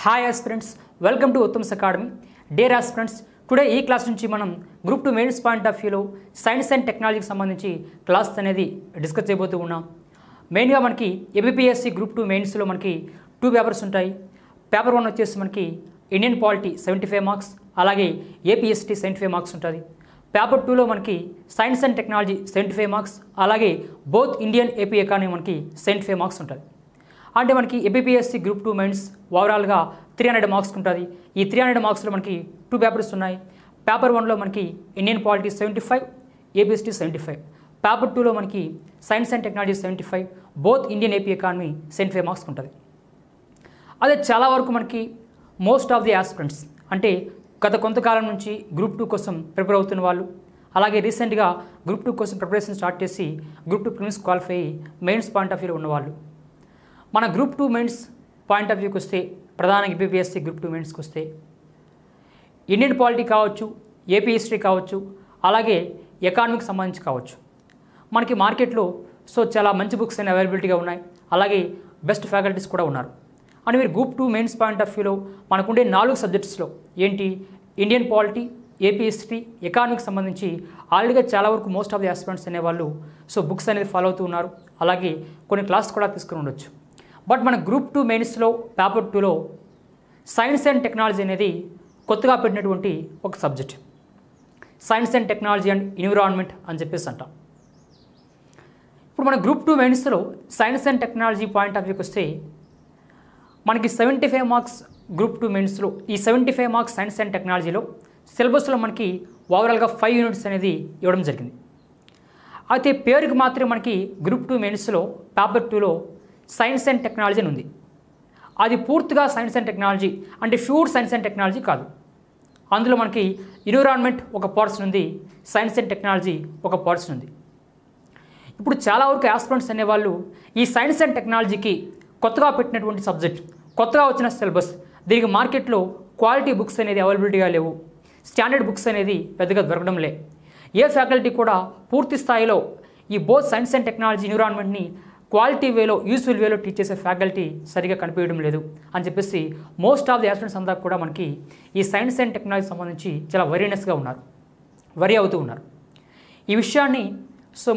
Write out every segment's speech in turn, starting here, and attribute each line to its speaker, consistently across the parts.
Speaker 1: Hi aspirants, welcome to Uttam's academy. Dear aspirants, today ఈ class నుంచి మనం గ్రూప్ 2 మెయిన్స్ పాయింట్ ఆఫ్ వ్యూలో science and టెక్నాలజీకి సంబంధించి క్లాస్ అనేది డిస్కస్ చేయబోతూ ఉన్నాం. మెయిన్గా మనకి ఏబిపిఎస్సి గ్రూప్ 2 మెయిన్స్లో మనకి 2 పేపర్స్ ఉంటాయి. పేపర్ 1 వచ్చేసి మనకి ఇండియన్ పాలిటీ 75 మార్క్స్, అలాగే ఏపీఎస్టీ 75 మార్క్స్ ఉంటుంది. పేపర్ 2లో మనకి సైన్స్ అండ్ టెక్నాలజీ 75 మార్క్స్, అలాగే బోత్ ఇండియన్ ఏపీ ఎకానమీ మనకి 75 మార్క్స్ ఉంటుంది. అంటే మనకి ఏబిపిఎస్సి గ్రూప్ 2 మెయిన్స్ ఓవరాల్గా 300 మార్క్స్ ఉంటుంది. ఈ 300 మార్క్స్లో మనకి 2 పేపర్స్ ఉన్నాయి. పేపర్ 1లో మనకి ఇండియన్ పాలిటీ 75, ఏపీఎస్టీ 75. పేపర్ 2లో మనకి science and technology 75, both Indian AP economy 75 marks ఉంటుంది. అదే చాలా వరకు మనకి మోస్ట్ ఆఫ్ ది ఆస్పిరెంట్స్ అంటే గత కొంతకాలం నుంచి గ్రూప్ 2 కోసం ప్రిపేర్ అవుతున్న వాళ్ళు, అలాగే రీసెంట్గా గ్రూప్ 2 కోసం ప్రిపరేషన్ స్టార్ట్ చేసి గ్రూప్ 2 ప్రిలిమ్స్ క్వాలిఫై అయ్యి మెయిన్స్ పాయింట్ ఆఫ్ వ్యూలో ఉన్నవాళ్ళు. మన గ్రూప్ 2 మెయిన్స్ పాయింట్ ఆఫ్ వ్యూకి వస్తే, ప్రధానంగా ఏబిపిఎస్సి గ్రూప్ 2 మెయిన్స్కి వస్తే ఇండియన్ పాలిటీ కావచ్చు, ఏపీ హిస్టరీ కావచ్చు, అలాగే ఎకానమీకి సంబంధించి కావచ్చు, మనకి మార్కెట్లో చాలా మంచి బుక్స్ అనే అవైలబిలిటీగా ఉన్నాయి. అలాగే బెస్ట్ ఫ్యాకల్టీస్ కూడా ఉన్నారు. అని మీరు గ్రూప్ 2 మెయిన్స్ పాయింట్ ఆఫ్ వ్యూలో మనకుండే 4 సబ్జెక్ట్స్లో ఏంటి, ఇండియన్ పాలిటీ, ఏపీ హిస్టరీ, ఎకానమీకి సంబంధించి ఆల్రెడీగా చాలా వరకు మోస్ట్ ఆఫ్ ది ఆస్పిరెంట్స్ అనేవాళ్ళు బుక్స్ అనేది ఫాలో అవుతూ ఉన్నారు. అలాగే కొన్ని క్లాస్ కూడా తీసుకుని ఉండొచ్చు. బట్ మన గ్రూప్ 2 మెయిన్స్లో పేపర్ 2లో సైన్స్ అండ్ టెక్నాలజీ అనేది కొత్తగా పెట్టినటువంటి ఒక subject. Science and technology and environment అని చెప్పేసి అంటాం. ఇప్పుడు మన గ్రూప్ 2 మెయిన్స్లో science and technology point of వ్యూకి వస్తే మనకి 75 మార్క్స్ గ్రూప్ 2 మెయిన్స్లో, ఈ 75 మార్క్స్ సైన్స్ అండ్ టెక్నాలజీలో సిలబస్లో మనకి ఓవరాల్గా 5 యూనిట్స్ అనేది ఇవ్వడం జరిగింది. అయితే పేరుకి మాత్రమే మనకి గ్రూప్ 2 మెయిన్స్లో పేపర్ 2లో సైన్స్ అండ్ టెక్నాలజీ అని ఉంది. అది పూర్తిగా సైన్స్ అండ్ టెక్నాలజీ అంటే ప్యూర్ సైన్స్ అండ్ టెక్నాలజీ కాదు. అందులో మనకి ఎన్విరాన్మెంట్ ఒక పోర్షన్ ఉంది, సైన్స్ అండ్ టెక్నాలజీ ఒక పోర్షన్ ఉంది. ఇప్పుడు చాలా వరకు ఆస్పిరెంట్స్ అనేవాళ్ళు ఈ సైన్స్ అండ్ టెక్నాలజీకి కొత్తగా పెట్టినటువంటి సబ్జెక్ట్, కొత్తగా వచ్చిన సిలబస్, దీనికి మార్కెట్లో క్వాలిటీ బుక్స్ అనేది అవైలబిలిటీగా లేవు, స్టాండర్డ్ బుక్స్ అనేది పెద్దగా దొరకడం లే, ఏ ఫ్యాకల్టీ కూడా పూర్తి స్థాయిలో ఈ బోత్ సైన్స్ అండ్ టెక్నాలజీ ఎన్విరాన్మెంట్ని క్వాలిటీ వేలో, యూస్ఫుల్ వేలో టీచ్ చేసే ఫ్యాకల్టీ సరిగా కనిపించడం లేదు అని చెప్పేసి మోస్ట్ ఆఫ్ ది ఆస్పిరెంట్స్ అంతా కూడా మనకి ఈ సైన్స్ అండ్ టెక్నాలజీ సంబంధించి చాలా వరీనెస్గా ఉన్నారు, వరీ అవుతూ ఉన్నారు. ఈ విషయాన్ని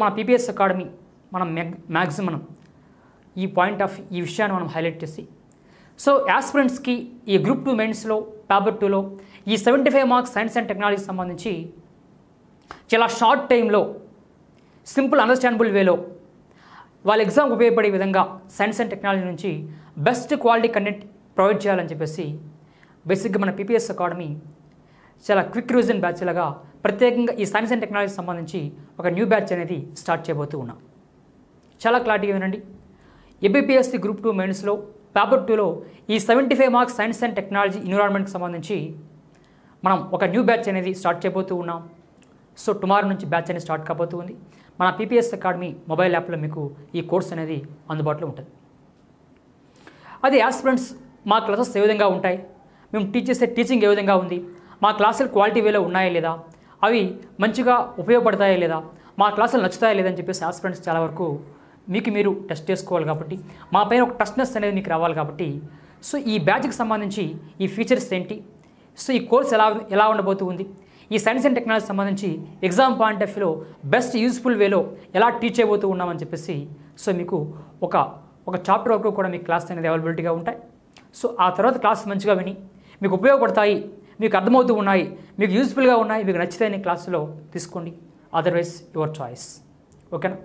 Speaker 1: మన పీపీఎస్ అకాడమీ మనం మ్యాక్సిమం ఈ విషయాన్ని మనం హైలైట్ చేసి ఆస్పిరెంట్స్కి ఈ గ్రూప్ 2 మెయిన్స్లో పేపర్ 2లో ఈ 75 మార్క్స్ సైన్స్ అండ్ టెక్నాలజీకి సంబంధించి చాలా షార్ట్ టైంలో సింపుల్ అండర్స్టాండబుల్ వేలో వాళ్ళ ఎగ్జామ్ ఉపయోగపడే విధంగా సైన్స్ అండ్ టెక్నాలజీ నుంచి బెస్ట్ క్వాలిటీ కంటెంట్ ప్రొవైడ్ చేయాలని చెప్పేసి బేసిక్గా మన పీపీఎస్ అకాడమీ చాలా క్విక్ రివిజన్ బ్యాచ్ లాగా ప్రత్యేకంగా ఈ సైన్స్ అండ్ టెక్నాలజీకి సంబంధించి ఒక న్యూ బ్యాచ్ అనేది స్టార్ట్ చేయబోతూ ఉన్నాం. చాలా క్లారిటీగా వినండి. ఏబిపిఎస్సి గ్రూప్ 2 మెయిన్స్లో పేపర్ 2లో ఈ 75 మార్క్స్ సైన్స్ అండ్ టెక్నాలజీ ఎన్విరాన్మెంట్కి సంబంధించి మనం ఒక న్యూ బ్యాచ్ అనేది స్టార్ట్ చేయబోతూ ఉన్నాం. టుమారో నుంచి బ్యాచ్ అనేది స్టార్ట్ కాబోతూ ఉంది. మన పీపీఎస్ అకాడమీ మొబైల్ యాప్లో మీకు ఈ కోర్స్ అనేది అందుబాటులో ఉంటుంది. అది ఆస్పిరెంట్స్ మా క్లాసెస్ ఏ విధంగా ఉంటాయి, మేము టీచ్ చేసే టీచింగ్ ఏ విధంగా ఉంది, మా క్లాసులు క్వాలిటీ వేలో ఉన్నాయా లేదా, అవి మంచిగా ఉపయోగపడతాయా లేదా, మా క్లాసులు నచ్చుతాయా లేదని చెప్పేసి ఆస్పిరెంట్స్ చాలా వరకు మీకు మీరు టెస్ట్ చేసుకోవాలి. కాబట్టి మా పైన ఒక టస్ట్నెస్ అనేది మీకు రావాలి. కాబట్టి ఈ బ్యాచ్కి సంబంధించి ఈ ఫీచర్స్ ఏంటి, ఈ కోర్స్ ఎలా ఉండబోతూ ఉంది, ఈ సైన్స్ అండ్ టెక్నాలజీ సంబంధించి ఎగ్జామ్ పాయింట్ ఆఫ్ వ్యూలో బెస్ట్ యూస్ఫుల్ వేలో ఎలా టీచ్ చేయబోతూ ఉన్నామని చెప్పేసి మీకు ఒక చాప్టర్ వరకు కూడా మీకు క్లాస్ అనేది అవైలబిలిటీగా ఉంటాయి. ఆ తర్వాత క్లాస్ మంచిగా విని మీకు ఉపయోగపడతాయి, మీకు అర్థమవుతూ ఉన్నాయి, మీకు యూస్ఫుల్గా ఉన్నాయి, మీకు నచ్చితే క్లాసులో తీసుకోండి. Otherwise your choice. ఓకేనా?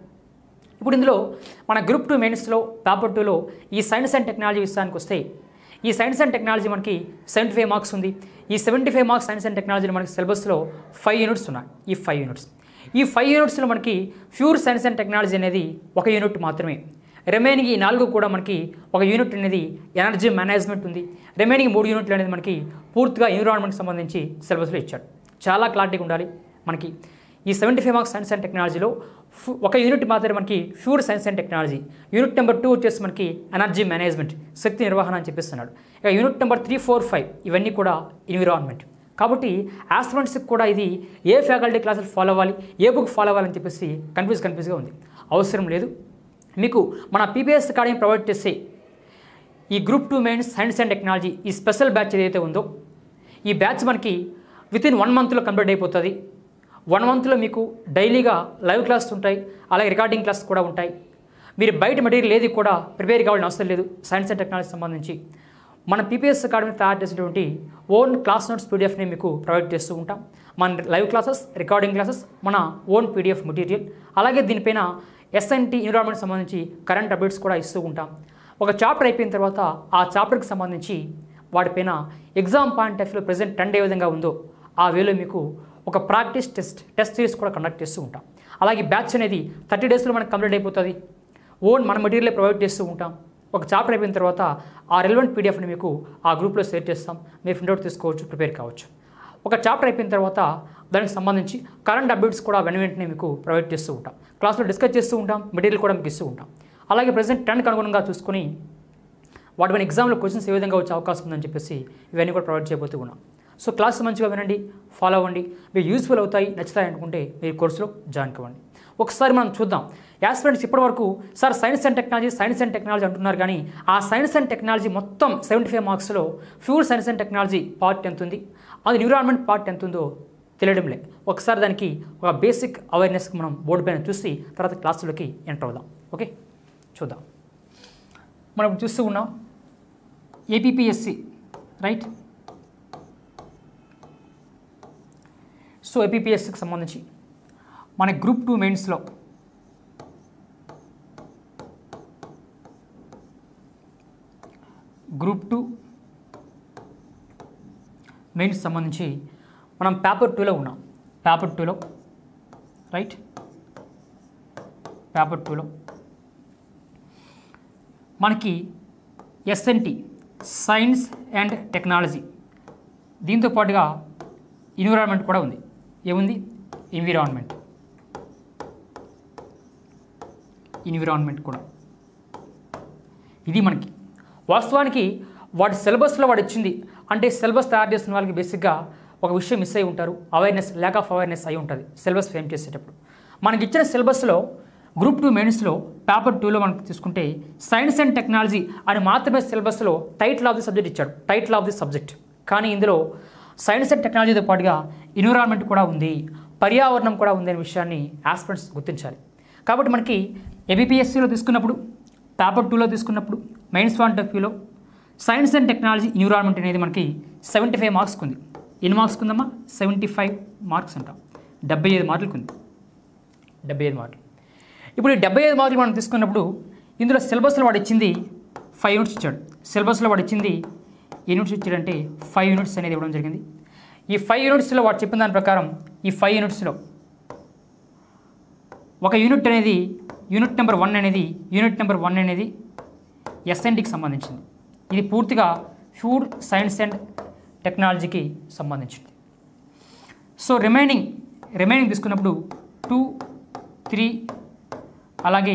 Speaker 1: ఇప్పుడు ఇందులో మన గ్రూప్ 2 మెయిన్స్లో పేపర్ 2లో ఈ సైన్స్ అండ్ టెక్నాలజీ విషయానికి వస్తే ఈ సైన్స్ అండ్ టెక్నాలజీ మనకి 75 మార్క్స్ ఉంది. ఈ 75 మార్క్స్ సైన్స్ అండ్ టెక్నాలజీ మనకి సిలబస్లో 5 యూనిట్స్ ఉన్నాయి. ఈ 5 యూనిట్స్లో మనకి ప్యూర్ సైన్స్ అండ్ టెక్నాలజీ అనేది 1 యూనిట్ మాత్రమే. రిమైనింగ్ ఈ 4 కూడా మనకి 1 యూనిట్ అనేది ఎనర్జీ మేనేజ్మెంట్ ఉంది. రిమైనింగ్ 3 యూనిట్లు అనేది మనకి పూర్తిగా ఎన్విరాన్మెంట్కి సంబంధించి సిలబస్లో ఇచ్చాడు. చాలా క్లారిటీగా ఉండాలి. మనకి ఈ 75 మార్క్స్ సైన్స్ అండ్ టెక్నాలజీలో 1 యూనిట్ మాత్రమే మనకి pure science and technology. Unit number 2 వచ్చేసి మనకి ఎనర్జీ మేనేజ్మెంట్, శక్తి నిర్వహణ అని చెప్పిస్తున్నాడు. ఇక యూనిట్ నెంబర్ 3, 4, 5 ఇవన్నీ కూడా ఎన్విరాన్మెంట్. కాబట్టి ఆస్పిరెంట్స్కి కూడా ఇది ఏ ఫ్యాకల్టీ క్లాసులు ఫాలో అవ్వాలి, ఏ బుక్ ఫాలో అవ్వాలని చెప్పేసి కన్ఫ్యూజ్గా ఉంది. అవసరం లేదు. మీకు మన పీపీఎస్ అకాడమీ ప్రొవైడ్ చేసే ఈ group 2 mains science and technology ఈ స్పెషల్ బ్యాచ్ ఏదైతే ఉందో ఈ బ్యాచ్ మనకి వితిన్ 1 మంత్లో కంప్లీట్ అయిపోతుంది. 1 మంత్లో మీకు డైలీగా లైవ్ క్లాస్ ఉంటాయి, అలాగే రికార్డింగ్ క్లాస్ కూడా ఉంటాయి. మీరు బయట మెటీరియల్ ఏది కూడా ప్రిపేర్ కావాలని అవసరం లేదు. సైన్స్ అండ్ టెక్నాలజీ సంబంధించి మన పీపీఎస్ అకాడమీ తయారు చేసినటువంటి ఓన్ క్లాస్ నోట్స్ పీడిఎఫ్ని మీకు ప్రొవైడ్ చేస్తూ ఉంటాం. మన లైవ్ క్లాసెస్, రికార్డింగ్ క్లాసెస్, మన ఓన్ పీడిఎఫ్ మెటీరియల్, అలాగే దీనిపైన ఎస్ఎన్టీ ఎన్విరాన్మెంట్ సంబంధించి కరెంట్ అప్డేట్స్ కూడా ఇస్తూ ఉంటాం. ఒక చాప్టర్ అయిపోయిన తర్వాత ఆ చాప్టర్కి సంబంధించి వాటిపైన ఎగ్జామ్ పాయింట్ ఆఫ్ వ్యూలో ప్రజెంట్ ట్రెండ్ ఏ విధంగా ఉందో ఆ వేలో మీకు ఒక ప్రాక్టీస్ టెస్ట్ సిరీస్ కూడా కండక్ట్ చేస్తూ ఉంటాం. అలాగే బ్యాచ్ అనేది 30 డేస్లో మనకు కంప్లీట్ అయిపోతుంది. ఓన్ మన మెటీరియల్ ప్రొవైడ్ చేస్తూ ఉంటాం. ఒక చాప్టర్ అయిపోయిన తర్వాత ఆ రెలవెంట్ పీడిఎఫ్ని మీకు ఆ గ్రూప్లో షేర్ చేస్తాం. మీరు ప్రింట్అవుట్ తీసుకోవచ్చు, ప్రిపేర్ కావచ్చు. ఒక చాప్టర్ అయిపోయిన తర్వాత దానికి సంబంధించి కరెంట్ అప్డేట్స్ కూడా వెంటనే మీకు ప్రొవైడ్ చేస్తూ ఉంటాం. క్లాస్లో డిస్కస్ చేస్తూ ఉంటాం, మెటీరియల్ కూడా మీకు ఇస్తూ ఉంటాం. అలాగే ప్రజెంట్ ట్రెండ్కి అనుగుణంగా చూసుకొని వాటి ఎగ్జామ్లో క్వశ్చన్స్ ఏ విధంగా వచ్చే అవకాశం ఉందని చెప్పేసి ఇవన్నీ కూడా ప్రొవైడ్ చేయబోతూ ఉన్నాం. సో క్లాస్ మంచిగా వినండి, ఫాలో అవ్వండి. మీరు యూస్ఫుల్ అవుతాయి, నచ్చుతాయి అనుకుంటే మీరు కోర్సులో జాయిన్ కావండి. ఒకసారి మనం చూద్దాం. యాస్పిరెంట్స్ ఇప్పటివరకు సార్ సైన్స్ అండ్ టెక్నాలజీ అంటున్నారు, కానీ ఆ సైన్స్ అండ్ టెక్నాలజీ మొత్తం 75 మార్క్స్లో pure science and technology part ఎంత ఉంది, అది ఎన్విరాన్మెంట్ పార్ట్ ఎంత ఉందో తెలియడం లేదు. ఒకసారి దానికి ఒక బేసిక్ అవేర్నెస్కి మనం బోర్డు పైన చూసి తర్వాత క్లాసులోకి ఎంటర్ అవుదాం. ఓకే, చూద్దాం. మనం చూస్తూ ఉన్నాం ఏపీఎస్సి, రైట్. సో ఏపీఎస్సికి సంబంధించి మన గ్రూప్ 2 మెయిన్స్లో గ్రూప్ 2 మెయిన్స్ సంబంధించి మనం పేపర్ 2లో ఉన్నాం. పేపర్ 2లో, రైట్, పేపర్ 2లో మనకి ఎస్ఎన్టీ సైన్స్ అండ్ టెక్నాలజీ, దీంతో పాటుగా ఎన్విరాన్మెంట్ కూడా ఉంది. ఏముంది? ఎన్విరాన్మెంట్ కూడా. ఇది మనకి వాస్తవానికి వాటి సిలబస్లో వాడు ఇచ్చింది. అంటే సిలబస్ తయారు చేసిన వాళ్ళకి బేసిక్గా ఒక విషయం మిస్ అయి ఉంటారు, అవేర్నెస్, ల్యాక్ ఆఫ్ అవేర్నెస్ అయి ఉంటుంది సిలబస్ ఫ్రేమ్ చేసేటప్పుడు. మనకి ఇచ్చిన సిలబస్లో గ్రూప్ 2 మెయిన్స్లో పేపర్ 2లో మనకు తీసుకుంటే సైన్స్ అండ్ టెక్నాలజీ అని మాత్రమే సిలబస్లో టైటిల్ ఆఫ్ ది సబ్జెక్ట్ ఇచ్చాడు, టైటిల్ ఆఫ్ ది సబ్జెక్ట్. కానీ ఇందులో సైన్స్ అండ్ టెక్నాలజీతో పాటుగా ఎన్విరాన్మెంట్ కూడా ఉంది, పర్యావరణం కూడా ఉంది అనే విషయాన్ని ఆస్పిరెంట్స్ గుర్తించాలి. కాబట్టి మనకి ఏబిపిఎస్సిలో తీసుకున్నప్పుడు, పేపర్ 2లో తీసుకున్నప్పుడు, మెయిన్స్ పాయింట్ ఆఫ్ వ్యూలో సైన్స్ అండ్ టెక్నాలజీ ఎన్విరాన్మెంట్ అనేది మనకి 75 మార్క్స్కి ఉంది. ఎన్ని మార్క్స్కి ఉందమ్మా? 75 మార్క్స్ అంటాం. 75 మార్కులకు ఉంది. 75 మార్కులు. ఇప్పుడు ఈ 75 మార్కులు మనం తీసుకున్నప్పుడు ఇందులో సిలబస్లో వాడు ఇచ్చింది 5 యూనిట్స్ ఇచ్చాడు. సిలబస్లో వాడు ఇచ్చింది యూనిట్స్ ఇచ్చాడంటే 5 యూనిట్స్ అనేది ఇవ్వడం జరిగింది. ఈ 5 యూనిట్స్లో వాడు చెప్పిన దాని ప్రకారం ఈ 5 యూనిట్స్లో ఒక యూనిట్ అనేది యూనిట్ నెంబర్ 1 అనేది ఎస్ఎన్టీకి సంబంధించింది. ఇది పూర్తిగా ప్యూర్ సైన్స్ అండ్ టెక్నాలజీకి సంబంధించింది. సో రిమైనింగ్ తీసుకున్నప్పుడు 2, 3 అలాగే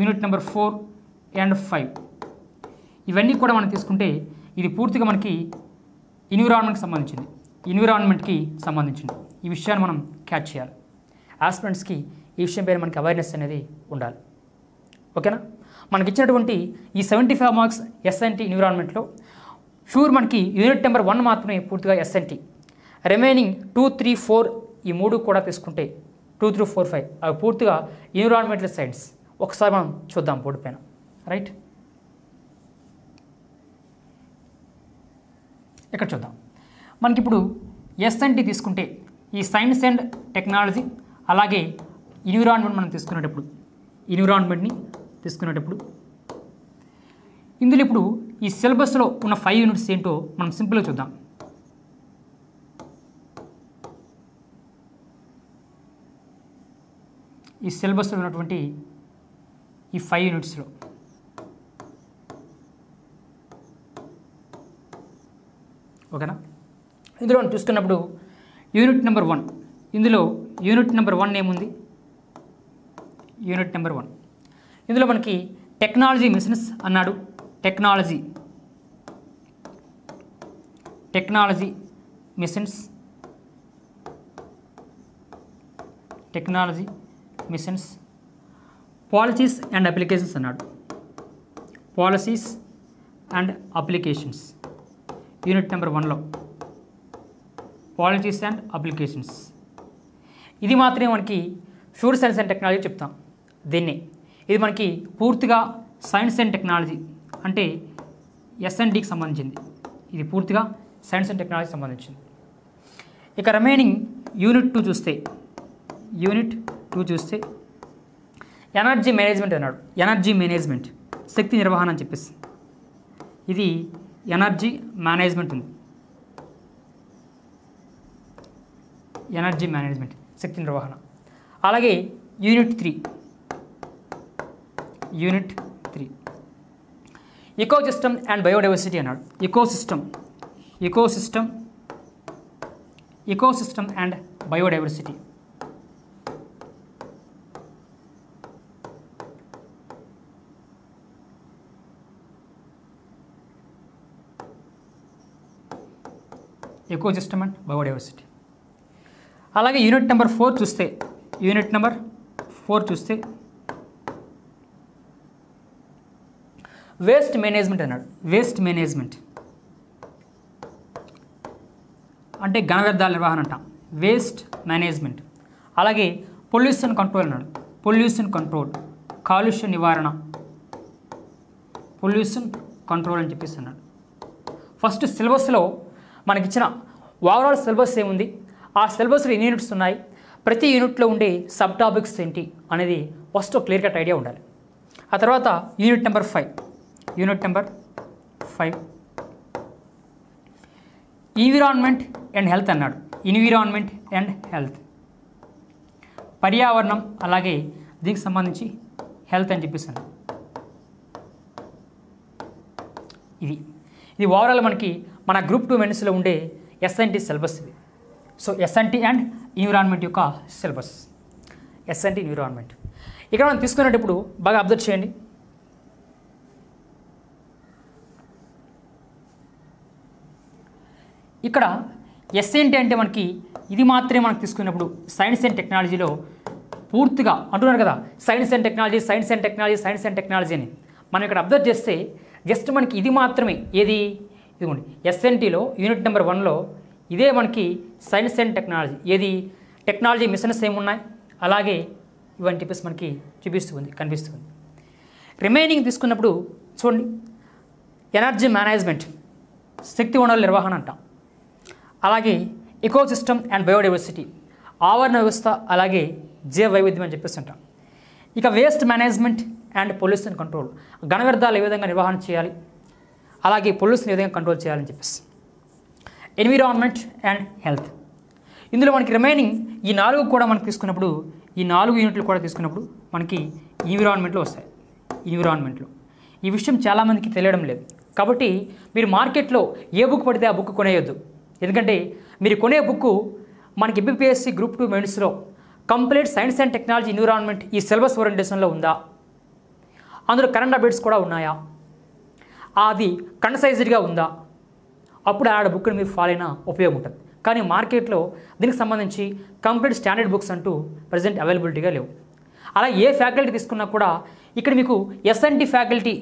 Speaker 1: యూనిట్ నెంబర్ 4 and 5 ఇవన్నీ కూడా మనం తీసుకుంటే ఇది పూర్తిగా మనకి ఎన్విరాన్మెంట్కి సంబంధించింది. ఈ విషయాన్ని మనం క్యాచ్ చేయాలి. ఆస్పిరెంట్స్కి ఈ విషయం పైన మనకి అవేర్నెస్ అనేది ఉండాలి. ఓకేనా? మనకి ఇచ్చినటువంటి ఈ 75 మార్క్స్ ఎస్ఎన్టీ ఎన్విరాన్మెంట్లో ప్యూర్ మనకి యూనిట్ నెంబర్ 1 మాత్రమే పూర్తిగా ఎస్ఎన్టీ. రిమైనింగ్ 2, 3, 4 ఈ 3 కూడా తీసుకుంటే 2, 3, 4, 5 అవి పూర్తిగా ఎన్విరాన్మెంటల్ సైన్స్. ఒకసారి మనం చూద్దాం బోర్డు పైన, రైట్. ఇక్కడ చూద్దాం. మనకి ఇప్పుడు ఎస్ఎన్టీ తీసుకుంటే ఈ సైన్స్ అండ్ టెక్నాలజీ అలాగే ఎన్విరాన్మెంట్ మనం తీసుకునేటప్పుడు ఇందులో ఇప్పుడు ఈ సిలబస్లో ఉన్న 5 యూనిట్స్ ఏంటో మనం సింపుల్గా చూద్దాం. ఈ సిలబస్లో ఉన్నటువంటి ఈ 5 యూనిట్స్లో ఓకేనా, ఇందులో మనం చూసుకున్నప్పుడు యూనిట్ నెంబర్ 1, ఇందులో యూనిట్ నెంబర్ 1 ఏముంది? యూనిట్ నెంబర్ 1 ఇందులో మనకి టెక్నాలజీ మిషన్స్ అన్నాడు. Technology missions policies and applications అన్నాడు. Policies and applications. Unit number 1లో పాలిటీస్ అండ్ అప్లికేషన్స్. ఇది మాత్రమే మనకి ఫ్యూచర్ సైన్స్ అండ్ టెక్నాలజీ చెప్తాం దీన్ని. ఇది మనకి పూర్తిగా సైన్స్ అండ్ టెక్నాలజీ అంటే ఎస్ఎన్టీకి సంబంధించింది. ఇది పూర్తిగా సైన్స్ అండ్ టెక్నాలజీకి సంబంధించింది. ఇక రిమైనింగ్ యూనిట్ 2 చూస్తే ఎనర్జీ మేనేజ్మెంట్ అన్నాడు. ఎనర్జీ మేనేజ్మెంట్, శక్తి నిర్వహణ అని చెప్పేసి ఇది ఎనర్జీ మేనేజ్మెంట్ ఉంది. ఎనర్జీ మేనేజ్మెంట్, శక్తి నిర్వహణ. అలాగే యూనిట్ 3 ఇకోసిస్టమ్ అండ్ బయోడైవర్సిటీ అన్నాడు. Ecosystem and biodiversity. Ecosystem and biodiversity. అలాగే యూనిట్ నెంబర్ 4 చూస్తే వేస్ట్ మేనేజ్మెంట్ అన్నాడు. వేస్ట్ మేనేజ్మెంట్ అంటే ఘన వ్యర్థాల నిర్వహణ అంటాం, వేస్ట్ మేనేజ్మెంట్. అలాగే పొల్యూషన్ కంట్రోల్ అన్నాడు. పొల్యూషన్ కంట్రోల్, కాలుష్య నివారణ, పొల్యూషన్ కంట్రోల్ అని చెప్పేసి అన్నాడు. ఫస్ట్ సిలబస్లో మనకిచ్చిన ఓవరాల్ సిలబస్ ఏముంది, ఆ సిలబస్లో ఎన్ని యూనిట్స్ ఉన్నాయి, ప్రతి యూనిట్లో ఉండే సబ్ టాపిక్స్ ఏంటి అనేది ఫస్ట్ క్లియర్ కట్ ఐడియా ఉండాలి. ఆ తర్వాత unit number 5 environment and health అన్నాడు. ఎన్విరాన్మెంట్ అండ్ హెల్త్, పర్యావరణం, అలాగే దీనికి సంబంధించి హెల్త్ అని చెప్పేసి అన్నాడు. ఇది ఓవరాల్ మనకి మన గ్రూప్ 2 మెయిన్స్లో ఉండే ఎస్ఎన్టీ సిలబస్ ఇది. సో ఎస్ఎన్టీ అండ్ ఎన్విరాన్మెంట్ యొక్క సిలబస్, ఎస్ఎన్టీ ఎన్విరాన్మెంట్. ఇక్కడ మనం తీసుకునేటప్పుడు బాగా అబ్జర్వ్ చేయండి. ఇక్కడ ఎస్ఎన్టీ అంటే మనకి ఇది మాత్రమే మనకు తీసుకున్నప్పుడు సైన్స్ అండ్ టెక్నాలజీలో పూర్తిగా అంటున్నారు కదా, సైన్స్ అండ్ టెక్నాలజీ అని. మనం ఇక్కడ అబ్జర్వ్ చేస్తే జస్ట్ మనకి ఇది మాత్రమే, ఏది ఇదిగోండి ఎస్ఎన్టీలో యూనిట్ నెంబర్ 1లో ఇదే మనకి సైన్స్ అండ్ టెక్నాలజీ, ఏది టెక్నాలజీ మిషన్స్ ఏమున్నాయి, అలాగే ఇవన్నీ చెప్పేసి మనకి కనిపిస్తుంది. రిమైనింగ్ తీసుకున్నప్పుడు చూడండి, ఎనర్జీ మేనేజ్మెంట్, శక్తి వనరుల నిర్వహణ అంటాం. అలాగే ఎకోసిస్టమ్ అండ్ బయోడైవర్సిటీ, ఆవరణ వ్యవస్థ, అలాగే జీవ వైవిధ్యం అని చెప్పేసి అంటాం. ఇక waste management and pollution control, ఘన వ్యర్థాలు ఏ విధంగా నిర్వహణ చేయాలి, అలాగే పొల్యూషన్ ఏ విధంగా కంట్రోల్ చేయాలని చెప్పేసి. ఎన్విరాన్మెంట్ అండ్ హెల్త్, ఇందులో మనకి రిమైనింగ్ ఈ 4 కూడా మనకి తీసుకున్నప్పుడు, ఈ 4 యూనిట్లు కూడా తీసుకున్నప్పుడు మనకి ఎన్విరాన్మెంట్లో వస్తాయి. ఎన్విరాన్మెంట్లో ఈ విషయం చాలామందికి తెలియడం లేదు. కాబట్టి మీరు మార్కెట్లో ఏ బుక్ పడితే ఆ బుక్ కొనేయొద్దు. ఎందుకంటే మీరు కొనే బుక్ మనకి ఎంపీపీఎస్సీ గ్రూప్ 2 మెయిన్స్లో complete science and technology environment ఈ సిలబస్ ఓరియంటేషన్లో ఉందా, అందులో కరెంట్ అప్డేట్స్ కూడా ఉన్నాయా, అది కన్సైజ్డ్గా ఉందా, అప్పుడు ఆడ బుక్ని మీరు ఫాలో అయినా ఉపయోగం ఉంటుంది. కానీ మార్కెట్లో దీనికి సంబంధించి కంప్లీట్ స్టాండర్డ్ బుక్స్ అంటూ ప్రజెంట్ అవైలబిలిటీగా లేవు. అలా ఏ ఫ్యాకల్టీ తీసుకున్నా కూడా ఇక్కడ మీకు ఎస్ఎన్టీ ఫ్యాకల్టీ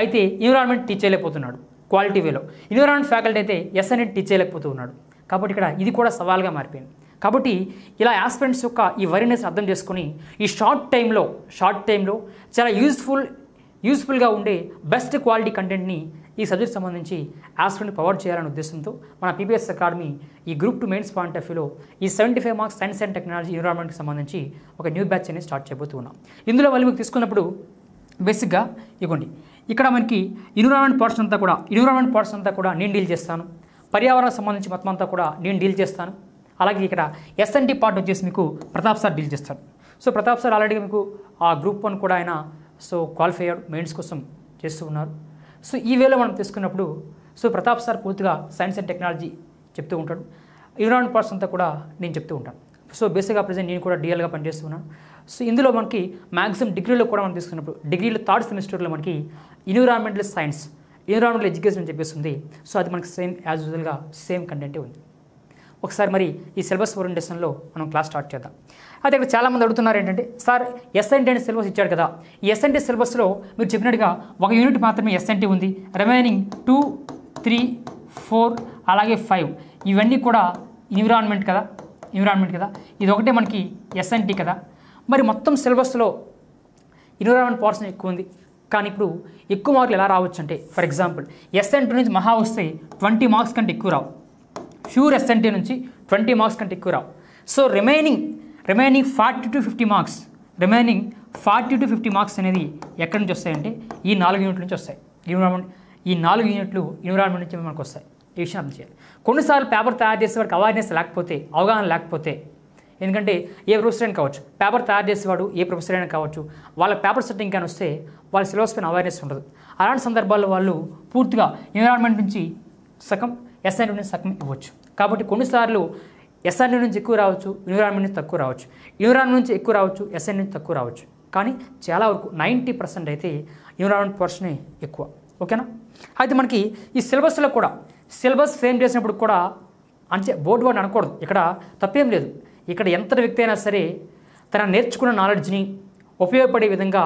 Speaker 1: అయితే ఎన్విరాన్మెంట్ టీచ్ చేయలేకపోతున్నాడు క్వాలిటీ వేలో, ఎన్విరాన్మెంట్ ఫ్యాకల్టీ అయితే ఎస్ఎన్టీ టీచ్ చేయలేకపోతున్నాడు. కాబట్టి ఇక్కడ ఇది కూడా సవాల్గా మారిపోయింది. కాబట్టి ఇలా ఆస్పిరెంట్స్ యొక్క ఈ వరీనెస్ అర్థం చేసుకుని ఈ షార్ట్ టైంలో చాలా యూస్ఫుల్గా ఉండే బెస్ట్ క్వాలిటీ కంటెంట్ని ఈ సబ్జెక్ట్ సంబంధించి ఆస్పిరెంట్ ప్రొవైడ్ చేయాలనే ఉద్దేశంతో మన పీపీఎస్ అకాడమీ ఈ గ్రూప్ 2 మెయిన్స్ పాయింట్ ఆఫ్ వ్యూలో ఈ 75 మార్క్స్ సైన్స్ అండ్ టెక్నాలజీ ఎన్విరాన్మెంట్కి సంబంధించి ఒక న్యూ బ్యాచ్ అనేది స్టార్ట్ చేయబోతున్నాం. ఇందులో వాళ్ళు మీకు తీసుకున్నప్పుడు బేసిక్గా ఇవ్వండి, ఇక్కడ మనకి ఎన్విరాన్మెంట్ పార్ట్స్ అంతా కూడా నేను డీల్ చేస్తాను, పర్యావరణం సంబంధించి మొత్తం అంతా కూడా నేను డీల్ చేస్తాను. అలాగే ఇక్కడ ఎస్ఎన్టీ పార్ట్ వచ్చేసి మీకు ప్రతాప్ సార్ డీల్ చేస్తాడు. సో ప్రతాప్ సార్ ఆల్రెడీ మీకు ఆ గ్రూప్ 1 కూడా ఆయన క్వాలిఫై అయ్యాడు, మెయిన్స్ కోసం చేస్తూ ఉన్నారు. సో ఈ వేలో మనం తీసుకున్నప్పుడు ప్రతాప్ సార్ పూర్తిగా సైన్స్ అండ్ టెక్నాలజీ చెప్తూ ఉంటాడు, ఎన్విరాన్మెంట్ పార్ట్స్ అంతా కూడా నేను చెప్తూ ఉంటాను. బేసిక్గా ప్రజెంట్ నేను కూడా డిఎల్గా పనిచేస్తున్నాను. ఇందులో మనకి మ్యాక్సిమం డిగ్రీలో కూడా మనం తీసుకున్నప్పుడు డిగ్రీలో 3rd సెమిస్టర్లో మనకి ఎన్విరాన్మెంటల్ సైన్స్, ఎన్విరాన్మెంటల్ ఎడ్యుకేషన్ అని చెప్పేసి ఉంది. అది మనకి సేమ్ యాజ్ యూజువల్గా సేమ్ కంటెంటే ఉంది. ఒకసారి మరి ఈ సిలబస్ ఓరియంటేషన్లో మనం క్లాస్ స్టార్ట్ చేద్దాం. అయితే ఇక్కడ చాలామంది అడుగుతున్నారు ఏంటంటే, సార్ ఎస్ఎన్టీ అనే సిలబస్ ఇచ్చాడు కదా, ఈ ఎస్ఎన్టీ సిలబస్లో మీరు చెప్పినట్టుగా ఒక యూనిట్ మాత్రమే ఎస్ఎన్టీ ఉంది, రిమైనింగ్ 2, 3, 4 అలాగే 5 ఇవన్నీ కూడా ఎన్విరాన్మెంట్ కదా, ఇది ఒకటే మనకి ఎస్ఎన్టీ కదా, మరి మొత్తం సిలబస్లో ఎన్విరాన్మెంట్ పోర్షన్ ఎక్కువ ఉంది, కానీ ఇప్పుడు ఎక్కువ మార్కులు ఎలా రావచ్చు అంటే, ఫర్ ఎగ్జాంపుల్ ఎస్ఎన్టీ నుంచి మహా వస్తే 20 మార్క్స్ కంటే ఎక్కువ రావు, ప్యూర్ ఎస్ఎన్టీ నుంచి 20 మార్క్స్ కంటే ఎక్కువ రావు. So remaining 40 to 50 marks, remaining 40 to 50 marks అనేది ఎక్కడి నుంచి వస్తాయంటే ఈ 4 యూనిట్ల నుంచి వస్తాయి. ఈ 4 యూనిట్లు ఎన్విరాన్మెంట్ నుంచి మనకు వస్తాయి. ఈ విషయం అర్థం చేయాలి. కొన్నిసార్లు పేపర్ తయారు చేసే వాడికి అవేర్నెస్ లేకపోతే, అవగాహన లేకపోతే, ఎందుకంటే ఏ ప్రొఫెసర్ అయినా కావచ్చు, పేపర్ తయారు చేసేవాడు ఏ ప్రొఫెసర్ అయినా కావచ్చు, వాళ్ళ పేపర్ సెట్టింగ్ కానీ వస్తే వాళ్ళ సిలబస్ పైన అవేర్నెస్ ఉండదు. అలాంటి సందర్భాల్లో వాళ్ళు పూర్తిగా ఎన్విరాన్మెంట్ నుంచి సగం, ఎస్ఎన్టీ నుంచి సగం ఇవ్వచ్చు. కాబట్టి కొన్నిసార్లు ఎస్ఎన్టీ నుంచి ఎక్కువ రావచ్చు, ఎన్విరాన్మెంట్ నుంచి తక్కువ రావచ్చు, ఎన్విరాన్మెంట్ నుంచి ఎక్కువ రావచ్చు, ఎస్ఎన్టీ నుంచి తక్కువ రావచ్చు. కానీ చాలా వరకు 90% అయితే ఎన్విరాన్మెంట్ పోర్షనే ఎక్కువ. ఓకేనా? అయితే మనకి ఈ సిలబస్లో కూడా సిలబస్ ఫ్రేమ్ చేసినప్పుడు కూడా అంటే బోర్డు వాడిని అనకూడదు, ఇక్కడ తప్పేం లేదు. ఇక్కడ ఎంతటి వ్యక్తి అయినా సరే తన నేర్చుకున్న నాలెడ్జ్ని ఉపయోగపడే విధంగా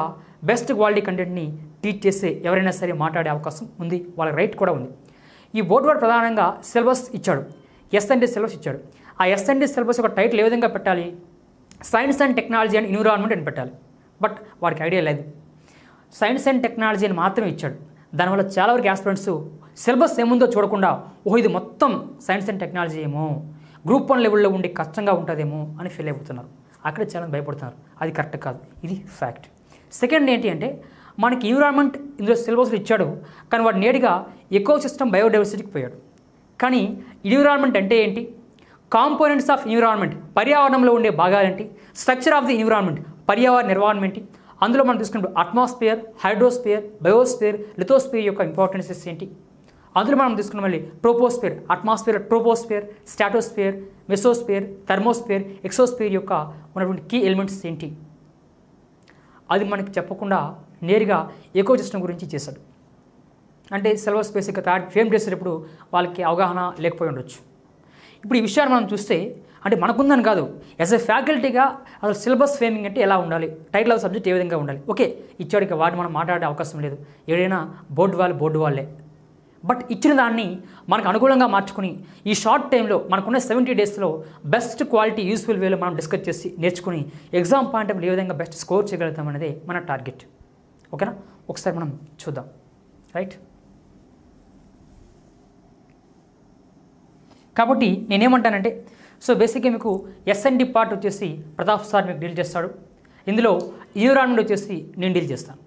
Speaker 1: బెస్ట్ క్వాలిటీ కంటెంట్ని టీచ్ చేసే ఎవరైనా సరే మాట్లాడే అవకాశం ఉంది, వాళ్ళకి రైట్ కూడా ఉంది. ఈ బోర్డు వాడు ప్రధానంగా సిలబస్ ఇచ్చాడు, ఎస్ఎన్టీ సిలబస్ ఇచ్చాడు. ఆ ఎస్ఎన్టీ సిలబస్ యొక్క టైటిల్ ఏ విధంగా పెట్టాలి, science and technology and environment అని పెట్టాలి. బట్ వాడికి ఐడియా లేదు, సైన్స్ అండ్ టెక్నాలజీ అని మాత్రమే ఇచ్చాడు. దానివల్ల చాలా వరకు ఆస్పిరెంట్స్ సిలబస్ ఏముందో చూడకుండా, ఓహో ఇది మొత్తం సైన్స్ అండ్ టెక్నాలజీ ఏమో, గ్రూప్ 1 లెవెల్లో ఉండి కష్టంగా ఉంటుందేమో అని ఫీల్ అయిపోతున్నారు. అక్కడ చాలా భయపడుతున్నారు. అది కరెక్ట్ కాదు, ఇది ఫ్యాక్ట్. సెకండ్ ఏంటి అంటే, మనకి ఎన్విరాన్మెంట్ ఇందులో సిలబస్లో ఇచ్చాడు, కానీ వాడు నేరుగా ఎకో సిస్టమ్ బయోడైవర్సిటీకి పోయాడు. కానీ ఎన్విరాన్మెంట్ అంటే ఏంటి, కాంపోనెంట్స్ ఆఫ్ ఎన్విరాన్మెంట్, పర్యావరణంలో ఉండే భాగాలేంటి, స్ట్రక్చర్ ఆఫ్ ది ఎన్విరాన్మెంట్, పర్యావరణ నిర్వహణ ఏంటి, అందులో మనం తీసుకున్నప్పుడు అట్మాస్ఫియర్, హైడ్రోస్ఫియర్, బయోస్ఫియర్, లిథోస్ఫియర్ యొక్క ఇంపార్టెన్సెస్ ఏంటి, అందులో మనం తీసుకున్న మళ్ళీ troposphere, atmosphere, troposphere, stratosphere, mesosphere, thermosphere, exosphere యొక్క ఉన్నటువంటి కీ ఎలిమెంట్స్ ఏంటి, అది మనకి చెప్పకుండా నేరుగా ఎకో సిస్టమ్ గురించి చేశాడు. అంటే సిలబస్ బేసిక్గా ఫ్రేమ్ చేసేటప్పుడు వాళ్ళకి అవగాహన లేకపోయి ఉండొచ్చు. ఇప్పుడు ఈ విషయాన్ని మనం చూస్తే, అంటే మనకుందని కాదు, యాజ్ ఎ ఫ్యాకల్టీగా అసలు సిలబస్ ఫ్రేమింగ్ అంటే ఎలా ఉండాలి, టైటిల్ ఆఫ్ సబ్జెక్ట్ ఏ విధంగా ఉండాలి, ఓకే ఇచ్చాడు, వాటిని మనం మాట్లాడే అవకాశం లేదు, ఏదైనా బోర్డు వాళ్ళే. బట్ ఇచ్చిన దాన్ని మనకు అనుకూలంగా మార్చుకుని ఈ షార్ట్ టైంలో మనకున్న 70 డేస్లో బెస్ట్ క్వాలిటీ యూస్ఫుల్ వేలో మనం డిస్కస్ చేసి నేర్చుకుని ఎగ్జామ్ పాయింట్ ఆఫ్ ఏ విధంగా బెస్ట్ స్కోర్ చేయగలుగుతాం అనేది మన టార్గెట్. ఓకేనా? ఒకసారి మనం చూద్దాం. రైట్? కాబట్టి నేనేమంటానంటే, సో బేసిక్గా మీకు ఎస్ఎన్టీ పార్ట్ వచ్చేసి ప్రతాప్ సార్ మీకు డీల్ చేస్తాడు, ఇందులో ఎన్విరాన్మెంట్ వచ్చేసి నేను డీల్ చేస్తాను.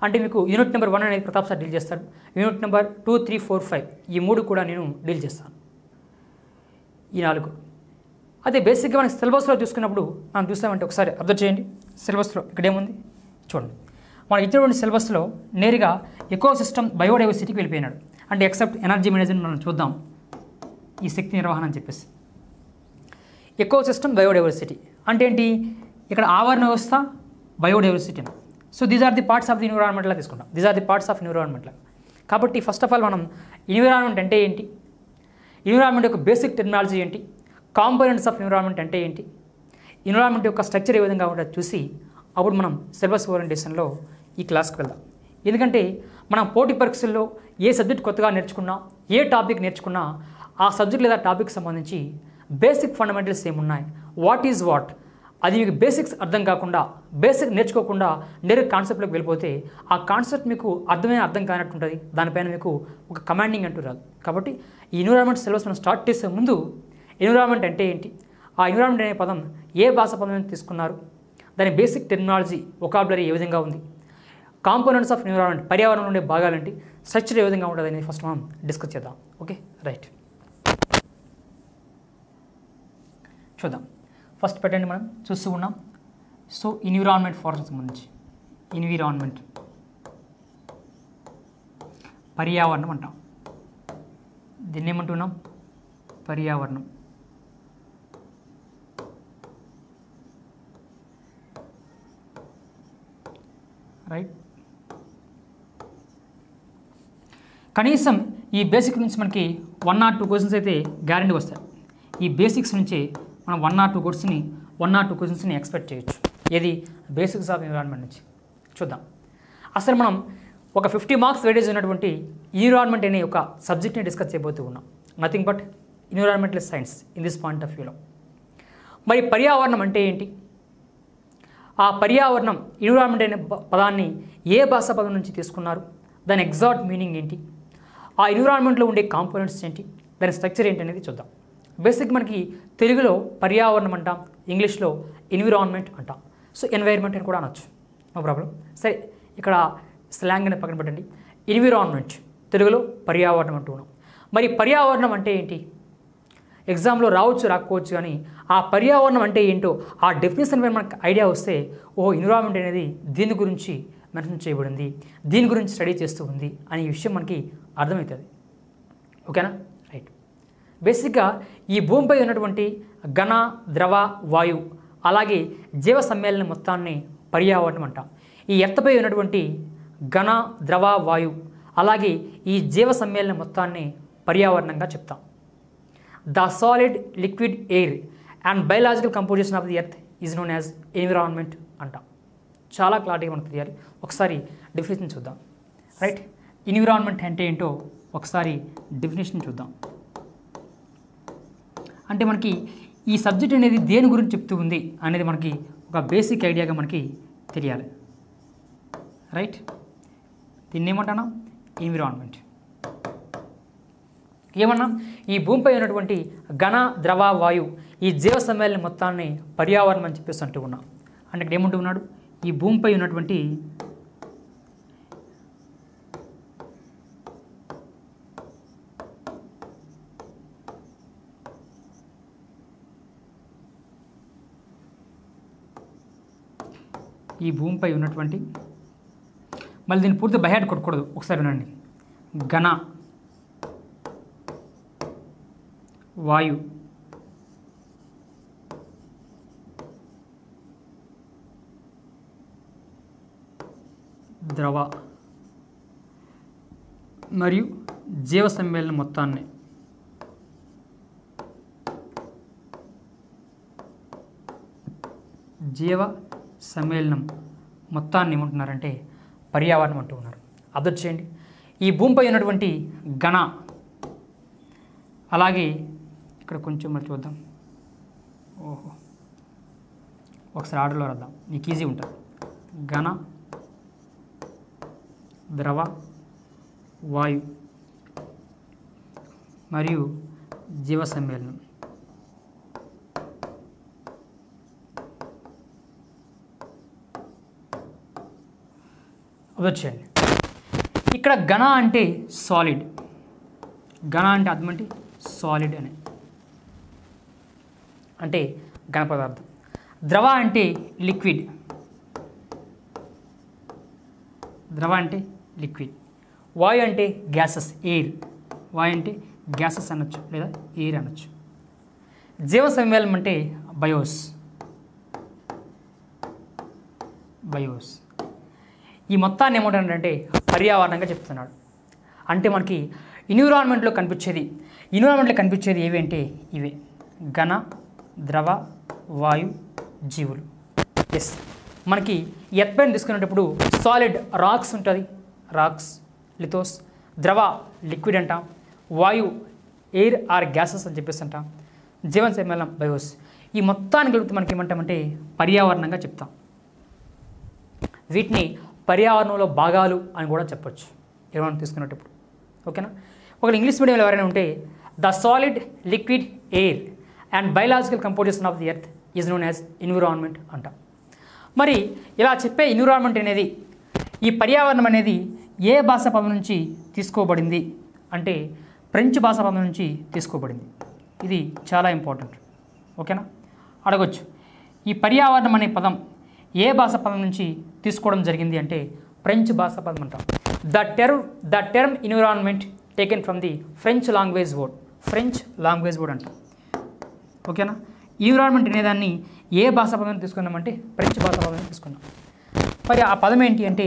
Speaker 1: అంటే మీకు యూనిట్ నెంబర్ 1 అనేది ప్రతాప్ సార్ డీల్ చేస్తాడు, యూనిట్ నెంబర్ 2, 3, 4, 5 ఈ 3 కూడా నేను డీల్ చేస్తాను, ఈ 4. అదే బేసిక్గా మనకి సిలబస్లో చూసుకున్నప్పుడు మనం చూస్తామంటే ఒకసారి అబ్జర్వ్ చేయండి. సిలబస్లో ఇక్కడ ఏముంది చూడండి, మనకి ఇచ్చినటువంటి సిలబస్లో నేరుగా ఎకో సిస్టమ్ బయోడైవర్సిటీకి వెళ్ళిపోయినాడు. అంటే ఎక్సెప్ట్ ఎనర్జీ మేనేజ్మెంట్ మనం చూద్దాం, ఈ శక్తి నిర్వహణ అని చెప్పేసి. ఎకో సిస్టమ్ బయోడైవర్సిటీ అంటే ఏంటి, ఇక్కడ ఆవరణ వ్యవస్థ, biodiversity. So these are the parts of the ఎన్విరాన్మెంట్లో తీసుకుంటాం, these are the parts of ఎన్విరాన్మెంట్లో. కాబట్టి ఫస్ట్ ఆఫ్ ఆల్ మనం ఎన్విరాన్మెంట్ అంటే ఏంటి, ఎన్విరాన్మెంట్ యొక్క బేసిక్ టెక్నాలజీ ఏంటి, కాంపోనెంట్స్ ఆఫ్ ఎన్విరాన్మెంట్ అంటే ఏంటి, ఎన్విరాన్మెంట్ యొక్క స్ట్రక్చర్ ఏ విధంగా ఉంటుందో చూసి అప్పుడు మనం సిలబస్ ఓరియంటేషన్లో ఈ క్లాస్కి వెళ్దాం. ఎందుకంటే మనం పోటీ పరీక్షల్లో ఏ సబ్జెక్ట్ కొత్తగా నేర్చుకున్నా, ఏ టాపిక్ నేర్చుకున్నా ఆ సబ్జెక్ట్ లేదా టాపిక్ సంబంధించి బేసిక్ ఫండమెంటల్స్ ఏమున్నాయి, వాట్ ఈజ్ వాట్, అది మీకు బేసిక్స్ అర్థం కాకుండా, బేసిక్ నేర్చుకోకుండా డైరెక్ట్ కాన్సెప్ట్లోకి వెళ్ళిపోతే ఆ కాన్సెప్ట్ మీకు అర్థం కానట్టు ఉంటుంది, దానిపైన మీకు ఒక కమాండింగ్ అంటూ రాదు. కాబట్టి ఈ ఎన్విరాన్మెంట్ సిలబస్ మనం స్టార్ట్ చేసే ముందు ఎన్విరాన్మెంట్ అంటే ఏంటి, ఆ ఎన్విరాన్మెంట్ అనే పదం ఏ భాష పదం తీసుకున్నారు, దాని బేసిక్ టెక్నాలజీ వొకాబులరీ ఏ విధంగా ఉంది, కాంపోనెంట్స్ ఆఫ్ ఎన్విరాన్మెంట్ పర్యావరణంలో ఉండే భాగాలంటే స్ట్రక్చర్ ఏ విధంగా ఉంటుంది అనేది ఫస్ట్ మనం డిస్కస్ చేద్దాం. ఓకే రైట్, చూద్దాం. ఫస్ట్ పెట్టండి, మనం చూస్తూ ఉన్నాం. సో ఎన్విరాన్మెంట్ ఫోర్స్కి సంబంధించి ఎన్విరాన్మెంట్ పర్యావరణం అంటాం, దీన్ని ఏమంటున్నాం, పర్యావరణం. రైట్, కనీసం ఈ బేసిక్ నుంచి మనకి 1 or 2 క్వశ్చన్స్ అయితే గ్యారెంటీ వస్తాయి. ఈ బేసిక్స్ నుంచి మనం 1 or 2 క్వశ్చన్ని 1 or 2 క్వశ్చన్స్ని ఎక్స్పెక్ట్ చేయొచ్చు. ఏది బేసిక్స్ ఆఫ్ ఎన్విరాన్మెంట్ నుంచి చూద్దాం. అసలు మనం ఒక 50 మార్క్స్ వెయిటేజ్ ఉన్నటువంటి ఎన్విరాన్మెంట్ అనే ఒక సబ్జెక్ట్ని డిస్కస్ చేయబోతూ ఉన్నాం. Nothing but environmental science in this point of వ్యూలో. మరి పర్యావరణం అంటే ఏంటి? ఆ పర్యావరణం ఎన్విరాన్మెంట్ అనే పదాన్ని ఏ భాషా పదం నుంచి తీసుకున్నారు? దాని ఎగ్జాక్ట్ మీనింగ్ ఏంటి? ఆ ఎన్విరాన్మెంట్లో ఉండే కాంపోనెంట్స్ ఏంటి? దాని స్ట్రక్చర్ ఏంటి అనేది చూద్దాం. బేసిక్ మనకి తెలుగులో పర్యావరణం అంటాం, ఇంగ్లీష్లో ఎన్విరాన్మెంట్ అంటాం. సో ఎన్వైర్న్మెంట్ అని కూడా అనొచ్చు, నో ప్రాబ్లం. సరే, ఇక్కడ స్లాంగ్ అనేది పక్కన పెట్టండి. ఎన్విరాన్మెంట్ తెలుగులో పర్యావరణం అంటూ ఉన్నాం. మరి పర్యావరణం అంటే ఏంటి? ఎగ్జామ్లో రావచ్చు రాకపోవచ్చు, కానీ ఆ పర్యావరణం అంటే ఏంటో ఆ డెఫినేషన్ పైన మనకు ఐడియా వస్తే ఎన్విరాన్మెంట్ అనేది దీని గురించి మెన్షన్ చేయబడింది, దీని గురించి స్టడీ చేస్తూ ఉంది అనే విషయం మనకి అర్థమవుతుంది. ఓకేనా? రైట్. బేసిక్గా ఈ భూమిపై ఉన్నటువంటి ఘన, ద్రవ, వాయు అలాగే జీవ సమ్మేళనం మొత్తాన్ని పర్యావరణం అంటాం. ఈ ఎర్త్పై ఉన్నటువంటి ఘన, ద్రవ, వాయు అలాగే ఈ జీవ సమ్మేళనం మొత్తాన్ని పర్యావరణంగా చెప్తాం. The solid, liquid, air and biological composition of the earth is known as environment అంటాం. చాలా క్లారిటీగా మనకు తెలియాలి. ఒకసారి డెఫినేషన్ చూద్దాం. రైట్, ఎన్విరాన్మెంట్ అంటే ఏంటో ఒకసారి డెఫినేషన్ చూద్దాం. అంటే మనకి ఈ సబ్జెక్ట్ అనేది దేని గురించి చెప్తూ ఉంది అనేది మనకి ఒక బేసిక్ ఐడియాగా మనకి తెలియాలి. రైట్, దీన్ని ఏమంటానా? ఎన్విరాన్మెంట్. ఏమన్నా ఈ భూమిపై ఉన్నటువంటి ఘన, ద్రవ, వాయు ఈ జీవ సమ్మేళనం మొత్తాన్ని పర్యావరణం అని చెప్పేసి అంటూ ఉన్నాం. అంటే ఇక్కడ ఏమంటూ ఉన్నాడు? ఈ భూమిపై ఉన్నటువంటి మళ్ళీ దీన్ని పూర్తి బై హార్ట్ కొట్టకూడదు, ఒకసారి వినండి. ఘన, వాయు, ద్రవ మరియు జీవ సమ్మేళనం మొత్తాన్ని ఏమంటున్నారంటే పర్యావరణం అంటూ ఉన్నారు. అబ్జర్వ్ చేయండి. ఈ భూమిపై ఉన్నటువంటి ఘన, అలాగే ఇక్కడ కొంచెం మరి చూద్దాం. ఒకసారి ఆర్డర్లో రాద్దాం, నీకు ఈజీ ఉంటుంది. ఘన, ద్రవ, వాయు మరియు జీవ సమ్మేళనం. వచ్చేయండి. ఇక్కడ ఘన అంటే సాలిడ్, ఘన అంటే అర్థం ఏంటి? సాలిడ్ అని, అంటే ఘన పదార్థం. ద్రవ అంటే లిక్విడ్, ద్రవ అంటే లిక్విడ్. వాయు అంటే గ్యాసెస్, ఎయిర్. వాయు అంటే గ్యాసెస్ అనొచ్చు లేదా ఎయిర్ అనొచ్చు. జీవ సమ్మేళనం అంటే బయోస్. ఈ మొత్తాన్ని ఏమంటాడంటే పర్యావరణంగా చెప్తున్నాడు. అంటే మనకి ఎన్విరాన్మెంట్లో కనిపించేది ఏవి అంటే ఇవే: ఘన, ద్రవ, వాయు, జీవులు. ఎస్, మనకి ఎర్త్ పైన తీసుకునేటప్పుడు సాలిడ్ రాక్స్ ఉంటుంది, రాక్స్, లిథోస్. ద్రవ లిక్విడ్ అంటాం, వాయు ఎయిర్ ఆర్ గ్యాసెస్ అని చెప్పేసి అంటాం, జీవన సమ్మేళనం బయోస్. ఈ మొత్తాన్ని కలిపి మనకి ఏమంటామంటే పర్యావరణంగా చెప్తాం. వీటిని పర్యావరణంలో భాగాలు అని కూడా చెప్పొచ్చు ఏమైనా తీసుకునేటప్పుడు. ఓకేనా? ఒక ఇంగ్లీష్ మీడియంలో ఎవరైనా ఉంటే the solid, liquid, air and biological composition of the earth is known as environment అంటాం. మరి ఇలా చెప్పే ఎన్విరాన్మెంట్ అనేది, ఈ పర్యావరణం అనేది ఏ భాషా పదం నుంచి తీసుకోబడింది అంటే ఫ్రెంచ్ భాషా పదం నుంచి తీసుకోబడింది. ఇది చాలా ఇంపార్టెంట్. ఓకేనా? అడగొచ్చు, ఈ పర్యావరణం అనే పదం ఏ భాషా పదం నుంచి తీసుకోవడం జరిగింది అంటే ఫ్రెంచ్ భాషా పదం అంటాం. The term environment taken from the French language word అంటాం. ఓకేనా? ఎన్విరాన్మెంట్ అనేదాన్ని ఏ భాషా పదం తీసుకున్నామంటే ఫ్రెంచ్ భాషా పదం తీసుకున్నాం. మరి ఆ పదం ఏంటి అంటే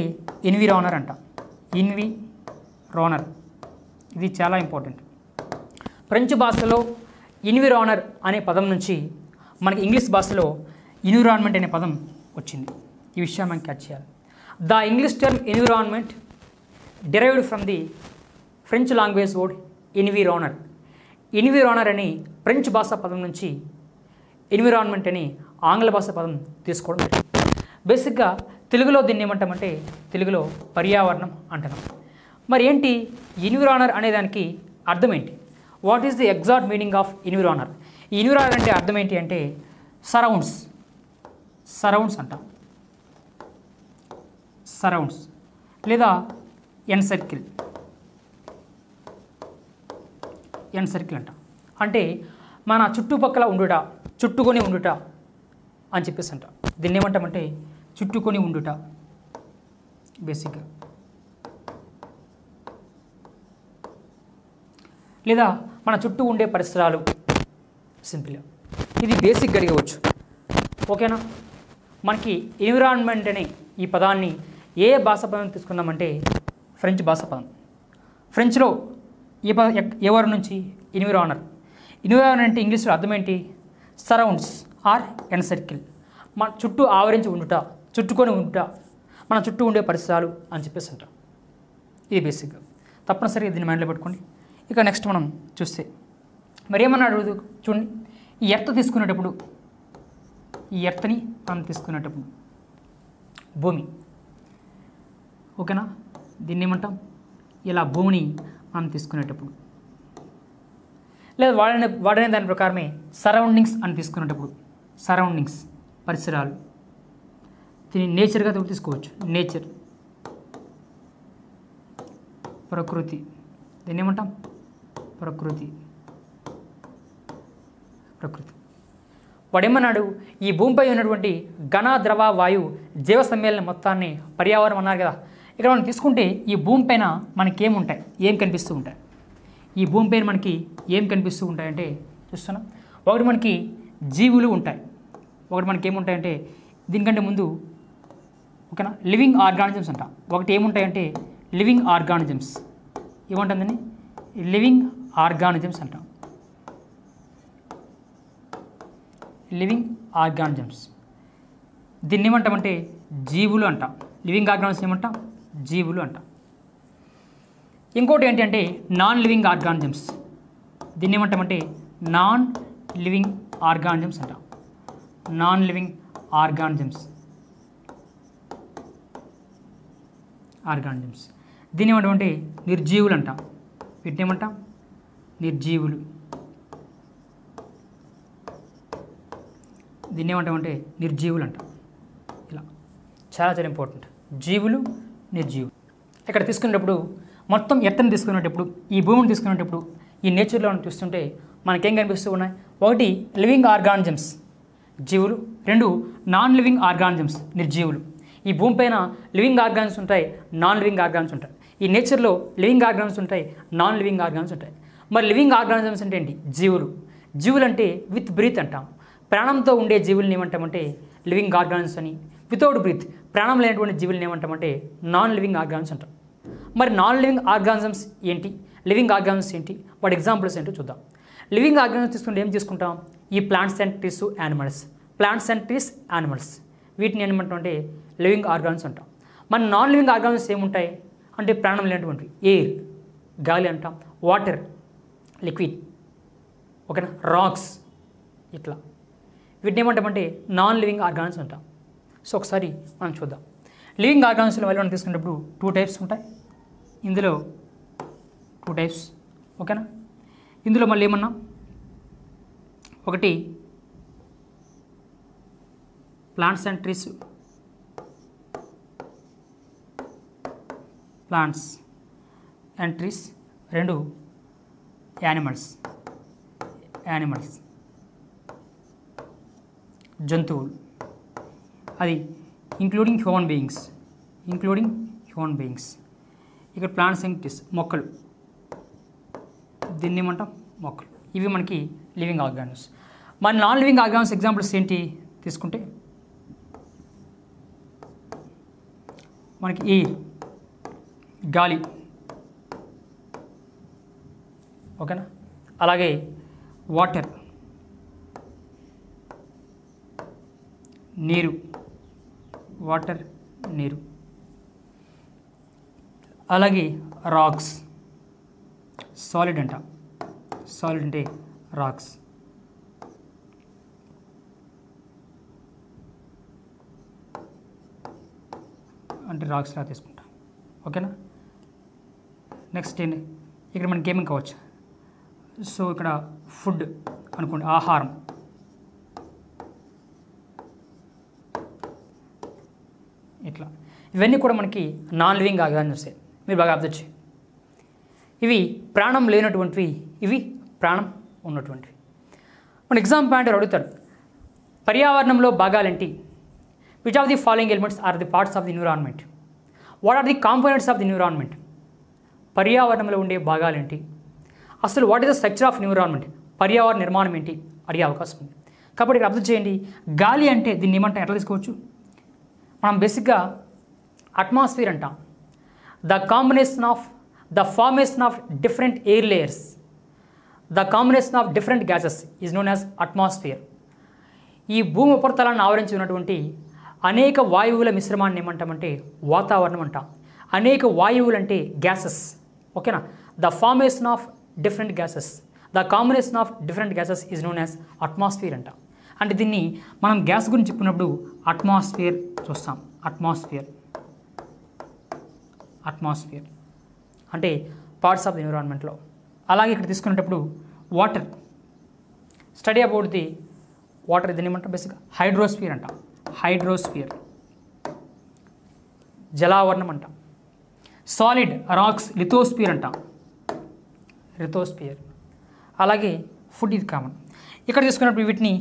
Speaker 1: ఎన్విరానర్ అంటాం. ఎన్విరానర్, ఇది చాలా ఇంపార్టెంట్. ఫ్రెంచ్ భాషలో ఎన్విరానర్ అనే పదం నుంచి మనకి ఇంగ్లీష్ భాషలో ఎన్విరాన్మెంట్ అనే పదం వచ్చింది. ఈ విషయాన్ని మనం క్యాచ్ చేయాలి. The English term environment derived from the French language word environner. Environner అని ఫ్రెంచ్ భాషా పదం నుంచి ఎన్విరాన్మెంట్ అని ఆంగ్ల భాషా పదం తీసుకోవడం జరిగింది. బేసిక్గా తెలుగులో దీన్ని ఏమంటామంటే తెలుగులో పర్యావరణం అంటున్నాం. మరి ఏంటి ఎన్విరానర్ అనే దానికి అర్థం ఏంటి? What is the exact meaning of environner? ఈ ఎన్విరానర్ అంటే అర్థం ఏంటి అంటే సరౌండ్స్ అంటాం. సరౌండ్స్ లేదా ఎన్సర్కిల్ అంట. అంటే మన చుట్టుపక్కల ఉండుట, చుట్టుకొని ఉండుట అని చెప్పేసి అంట. దీన్ని ఏమంటామంటే చుట్టుకొని ఉండుట బేసిక్గా, లేదా మన చుట్టూ ఉండే పరిసరాలు సింపుల్గా. ఇది బేసిక్గా అడగవచ్చు. ఓకేనా? మనకి ఎన్విరాన్మెంట్ అనే ఈ పదాన్ని ఏ భాషా పదం తీసుకున్నామంటే ఫ్రెంచ్ భాషా పదం. ఫ్రెంచ్లో ఏ వర్డ్ నుంచి? ఎన్విరానర్. ఎన్విరానర్ అంటే ఇంగ్లీష్లో అర్థం ఏంటి? Surrounds or encircle. మన చుట్టూ ఆవరించి ఉండుట, చుట్టుకొని ఉండుట, మన చుట్టూ ఉండే పరిసరాలు అని చెప్పేసి అంట. ఇది బేసిక్గా తప్పనిసరిగా దీన్ని మైండ్లో పెట్టుకోండి. ఇక నెక్స్ట్ మనం చూస్తే మరి ఏమన్నాడు చూడండి. ఈ ఎర్త్ తీసుకునేటప్పుడు, ఈ ఎర్త్ని మనం తీసుకునేటప్పుడు భూమి, ఓకేనా? దీన్ని ఏమంటాం? ఇలా భూమిని మనం తీసుకునేటప్పుడు, లేదా వాడనే దాని ప్రకారమే సరౌండింగ్స్ అని తీసుకునేటప్పుడు, సరౌండింగ్స్ పరిసరాలు, దీన్ని నేచర్గా తీసుకోవచ్చు. నేచర్, ప్రకృతి, దీన్ని ఏమంటాం? ప్రకృతి. వాడేమన్నాడు? ఈ భూమిపై ఉన్నటువంటి ఘన, ద్రవ, వాయు జీవ సమ్మేళనం మొత్తాన్ని పర్యావరణం అన్నారు కదా. ఇక్కడ మనం తీసుకుంటే ఈ భూమి పైన మనకి ఏముంటాయి, ఏం కనిపిస్తూ ఉంటాయి? ఈ భూమి పైన మనకి ఏం కనిపిస్తూ ఉంటాయంటే చూస్తున్నాం. ఒకటి మనకి జీవులు ఉంటాయి, ఒకటి మనకి ఏముంటాయంటే దీనికంటే ముందు ఓకేనా లివింగ్ ఆర్గానిజమ్స్ అంట. ఒకటి ఏముంటాయంటే లివింగ్ ఆర్గానిజమ్స్. ఏముంటుందని లివింగ్ ఆర్గానిజమ్స్ అంటాం. లివింగ్ ఆర్గానిజమ్స్ దీన్ని ఏమంటామంటే జీవులు అంటాం. లివింగ్ ఆర్గానిజమ్స్ ఏమంటాం? జీవులు అంటాం. ఇంకోటి ఏంటంటే నాన్ లివింగ్ ఆర్గానిజమ్స్. దీన్ని ఏమంటామంటే నాన్ లివింగ్ ఆర్గానిజమ్స్ అంటాం. Non living organisms. దీన్ని ఏమంటామంటే నిర్జీవులు అంటాం. వీటిని ఏమంటాం? నిర్జీవులు. దీన్ని ఏమంటామంటే నిర్జీవులు అంటాం. ఇలా చాలా చాలా ఇంపార్టెంట్. జీవులు, నిర్జీవులు. ఇక్కడ తీసుకునేటప్పుడు మొత్తం ఎర్త్ని తీసుకునేటప్పుడు, ఈ భూమిని తీసుకునేటప్పుడు, ఈ నేచర్లో చూస్తుంటే మనకేం కనిపిస్తూ ఉన్నాయి? ఒకటి లివింగ్ ఆర్గానిజమ్స్ జీవులు, రెండు నాన్ లివింగ్ ఆర్గానిజమ్స్ నిర్జీవులు. ఈ భూమిపైన లివింగ్ ఆర్గానిజమ్స్ ఉంటాయి, నాన్ లివింగ్ ఆర్గానిజమ్స్ ఉంటాయి. ఈ నేచర్లో లివింగ్ ఆర్గానిజమ్స్ ఉంటాయి, నాన్ లివింగ్ ఆర్గానిజమ్స్ ఉంటాయి. మరి లివింగ్ ఆర్గానిజమ్స్ అంటే ఏంటి? జీవులు. జీవులు అంటే విత్ బ్రీత్ అంటాం. ప్రాణంతో ఉండే జీవుల్ని ఏమంటామంటే లివింగ్ ఆర్గానిజమ్స్ అని. వితౌట్ బ్రీత్ ప్రాణం లేనటువంటి జీవుల్ని ఏమంటామంటే నాన్ లివింగ్ ఆర్గానిజమ్స్ అంటాం. మరి నాన్ లివింగ్ ఆర్గానిజమ్స్ ఏంటి, లివింగ్ ఆర్గానిజమ్స్ ఏంటి, వాటి ఎగ్జాంపుల్స్ ఏంటో చూద్దాం. లివింగ్ ఆర్గానిజమ్స్ తీసుకుంటే ఏం తీసుకుంటాం? ఈ plants and trees, animals. Plants and trees, animals వీటిని ఏమంటామంటే లివింగ్ ఆర్గానిజమ్స్ అంటాం. మన నాన్ లివింగ్ ఆర్గానిజమ్స్ ఏముంటాయి అంటే ప్రాణం లేనటువంటి ఎయిర్, గాలి అంటాం, వాటర్, లిక్విడ్, ఓకేనా, రాక్స్, ఇట్లా వీటిని ఏమంటామంటే నాన్ లివింగ్ ఆర్గానిజమ్స్ అంటాం. సో ఒకసారి మనం చూద్దాం. లివింగ్ ఆర్గానిజమ్స్లో మళ్ళీ మనం తీసుకున్నప్పుడు 2 టైప్స్ ఉంటాయి. ఇందులో 2 టైప్స్, ఓకేనా. ఇందులో మళ్ళీ ఏమన్నా ఒకటి plants and trees, plants and trees, రెండు యానిమల్స్, జంతువులు, అది ఇంక్లూడింగ్ హ్యూమన్ బీయింగ్స్. ఇక్కడ ప్లాంట్స్ అండ్ ట్రీస్ మొక్కలు, దీన్ని ఏమంటాం మొక్కలు. ఇవి మనకి లివింగ్ ఆర్గానిజమ్స్. మన నాన్ లివింగ్ ఆర్గానిజమ్స్ ఎగ్జాంపుల్స్ ఏంటి తీసుకుంటే మనకి ఎయిర్, గాలి, ఓకేనా, అలాగే వాటర్, నీరు, వాటర్ నీరు. అలాగే రాక్స్, సాలిడ్ అంట, సాలిడ్ అంటే రాక్స్. అంటే రాక్స్ లా తీసుకుంటాం. ఓకేనా. నెక్స్ట్ ఏంటి, ఇక్కడ మనకి ఏమేమి కావచ్చు. సో ఇక్కడ ఫుడ్ అనుకోండి, ఆహారం. ఇట్లా ఇవన్నీ కూడా మనకి నాన్ లివింగ్ ఆర్గానిజమ్స్ వస్తాయి. మీరు బాగా అబ్జర్వ్ చేయండి. ఇవి ప్రాణం లేనటువంటివి, ఇవి ప్రాణం ఉన్నటువంటివి. మన ఎగ్జామ్ పాయింట్ అడుగుతాడు, పర్యావరణంలో భాగాలేంటి? Which of the following elements are the parts of the environment? What are the components of the environment? పర్యావరణంలో ఉండే భాగాలేంటి? అసలు what is the structure of environment? పర్యావరణ నిర్మాణం ఏంటి అడిగే అవకాశం ఉంది. కాబట్టి ఇక్కడ అబ్జర్వ్ చేయండి, గాలి అంటే దీన్ని ఏమంటాం, ఎట్లా తీసుకోవచ్చు? మనం బేసిక్గా అట్మాస్ఫియర్ అంటాం. The combination of the formation of different air layers, the combination of different gases is known as atmosphere. ఈ భూమి ఉపరితలాన్ని ఆవరించి ఉన్నటువంటి అనేక వాయువుల మిశ్రమాన్ని ఏమంటామంటే వాతావరణం అంటాం. అనేక వాయువులు అంటే గ్యాసెస్. ఓకేనా. The formation of different gases, the combination of different gases is known as atmosphere అంటాం. అంటే దీన్ని మనం గ్యాస్ గురించి చెప్పినప్పుడు అట్మాస్ఫియర్ చూస్తాం. అట్మాస్ఫియర్, అట్మాస్ఫియర్ అంటే పార్ట్స్ ఆఫ్ ది ఎన్విరాన్మెంట్లో. అలాగే ఇక్కడ తీసుకునేటప్పుడు water, study about the water, దీన్ని ఏమంటాం బేసిక్గా హైడ్రోస్ఫియర్ అంటాం. హైడ్రోస్ఫియర్, జలావరణం అంటాం. సాలిడ్ రాక్స్ లిథోస్ఫియర్ అంటాం, లిథోస్ఫియర్. అలాగే ఫుడ్ ఇది కామన్. ఇక్కడ తీసుకున్నప్పుడు వీటిని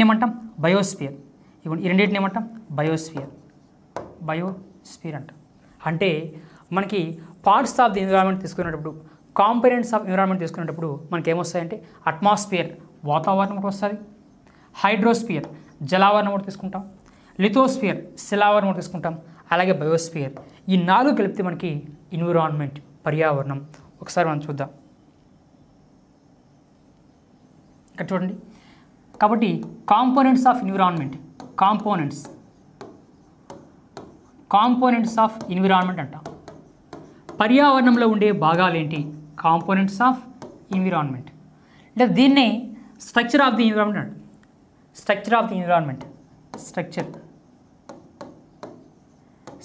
Speaker 1: ఏమంటాం బయోస్ఫియర్. ఇవి ఈ రెండింటిని ఏమంటాం బయోస్ఫియర్, బయోస్ఫియర్ అంటాం. అంటే మనకి పార్ట్స్ ఆఫ్ ది ఎన్విరాన్మెంట్ తీసుకునేటప్పుడు, కాంపోనెంట్స్ ఆఫ్ ఎన్విరాన్మెంట్ తీసుకునేటప్పుడు మనకి ఏమొస్తాయంటే అట్మాస్ఫియర్ వాతావరణం ఒకటి వస్తుంది, హైడ్రోస్ఫియర్ జలావరణం ఒకటి తీసుకుంటాం, లిథోస్ఫియర్ శిలావరణం ఒకటి తీసుకుంటాం, అలాగే బయోస్ఫియర్. ఈ 4 కలిపితే మనకి ఎన్విరాన్మెంట్, పర్యావరణం. ఒకసారి మనం చూద్దాం. ఇక్కడ చూడండి. కాబట్టి components of environment, components of environment అంటాం. పర్యావరణంలో ఉండే భాగాలేంటి? Components of environment. అంటే దీన్నే స్ట్రక్చర్ ఆఫ్ ది ఎన్విరాన్మెంట్ అంటాం. Structure of the environment,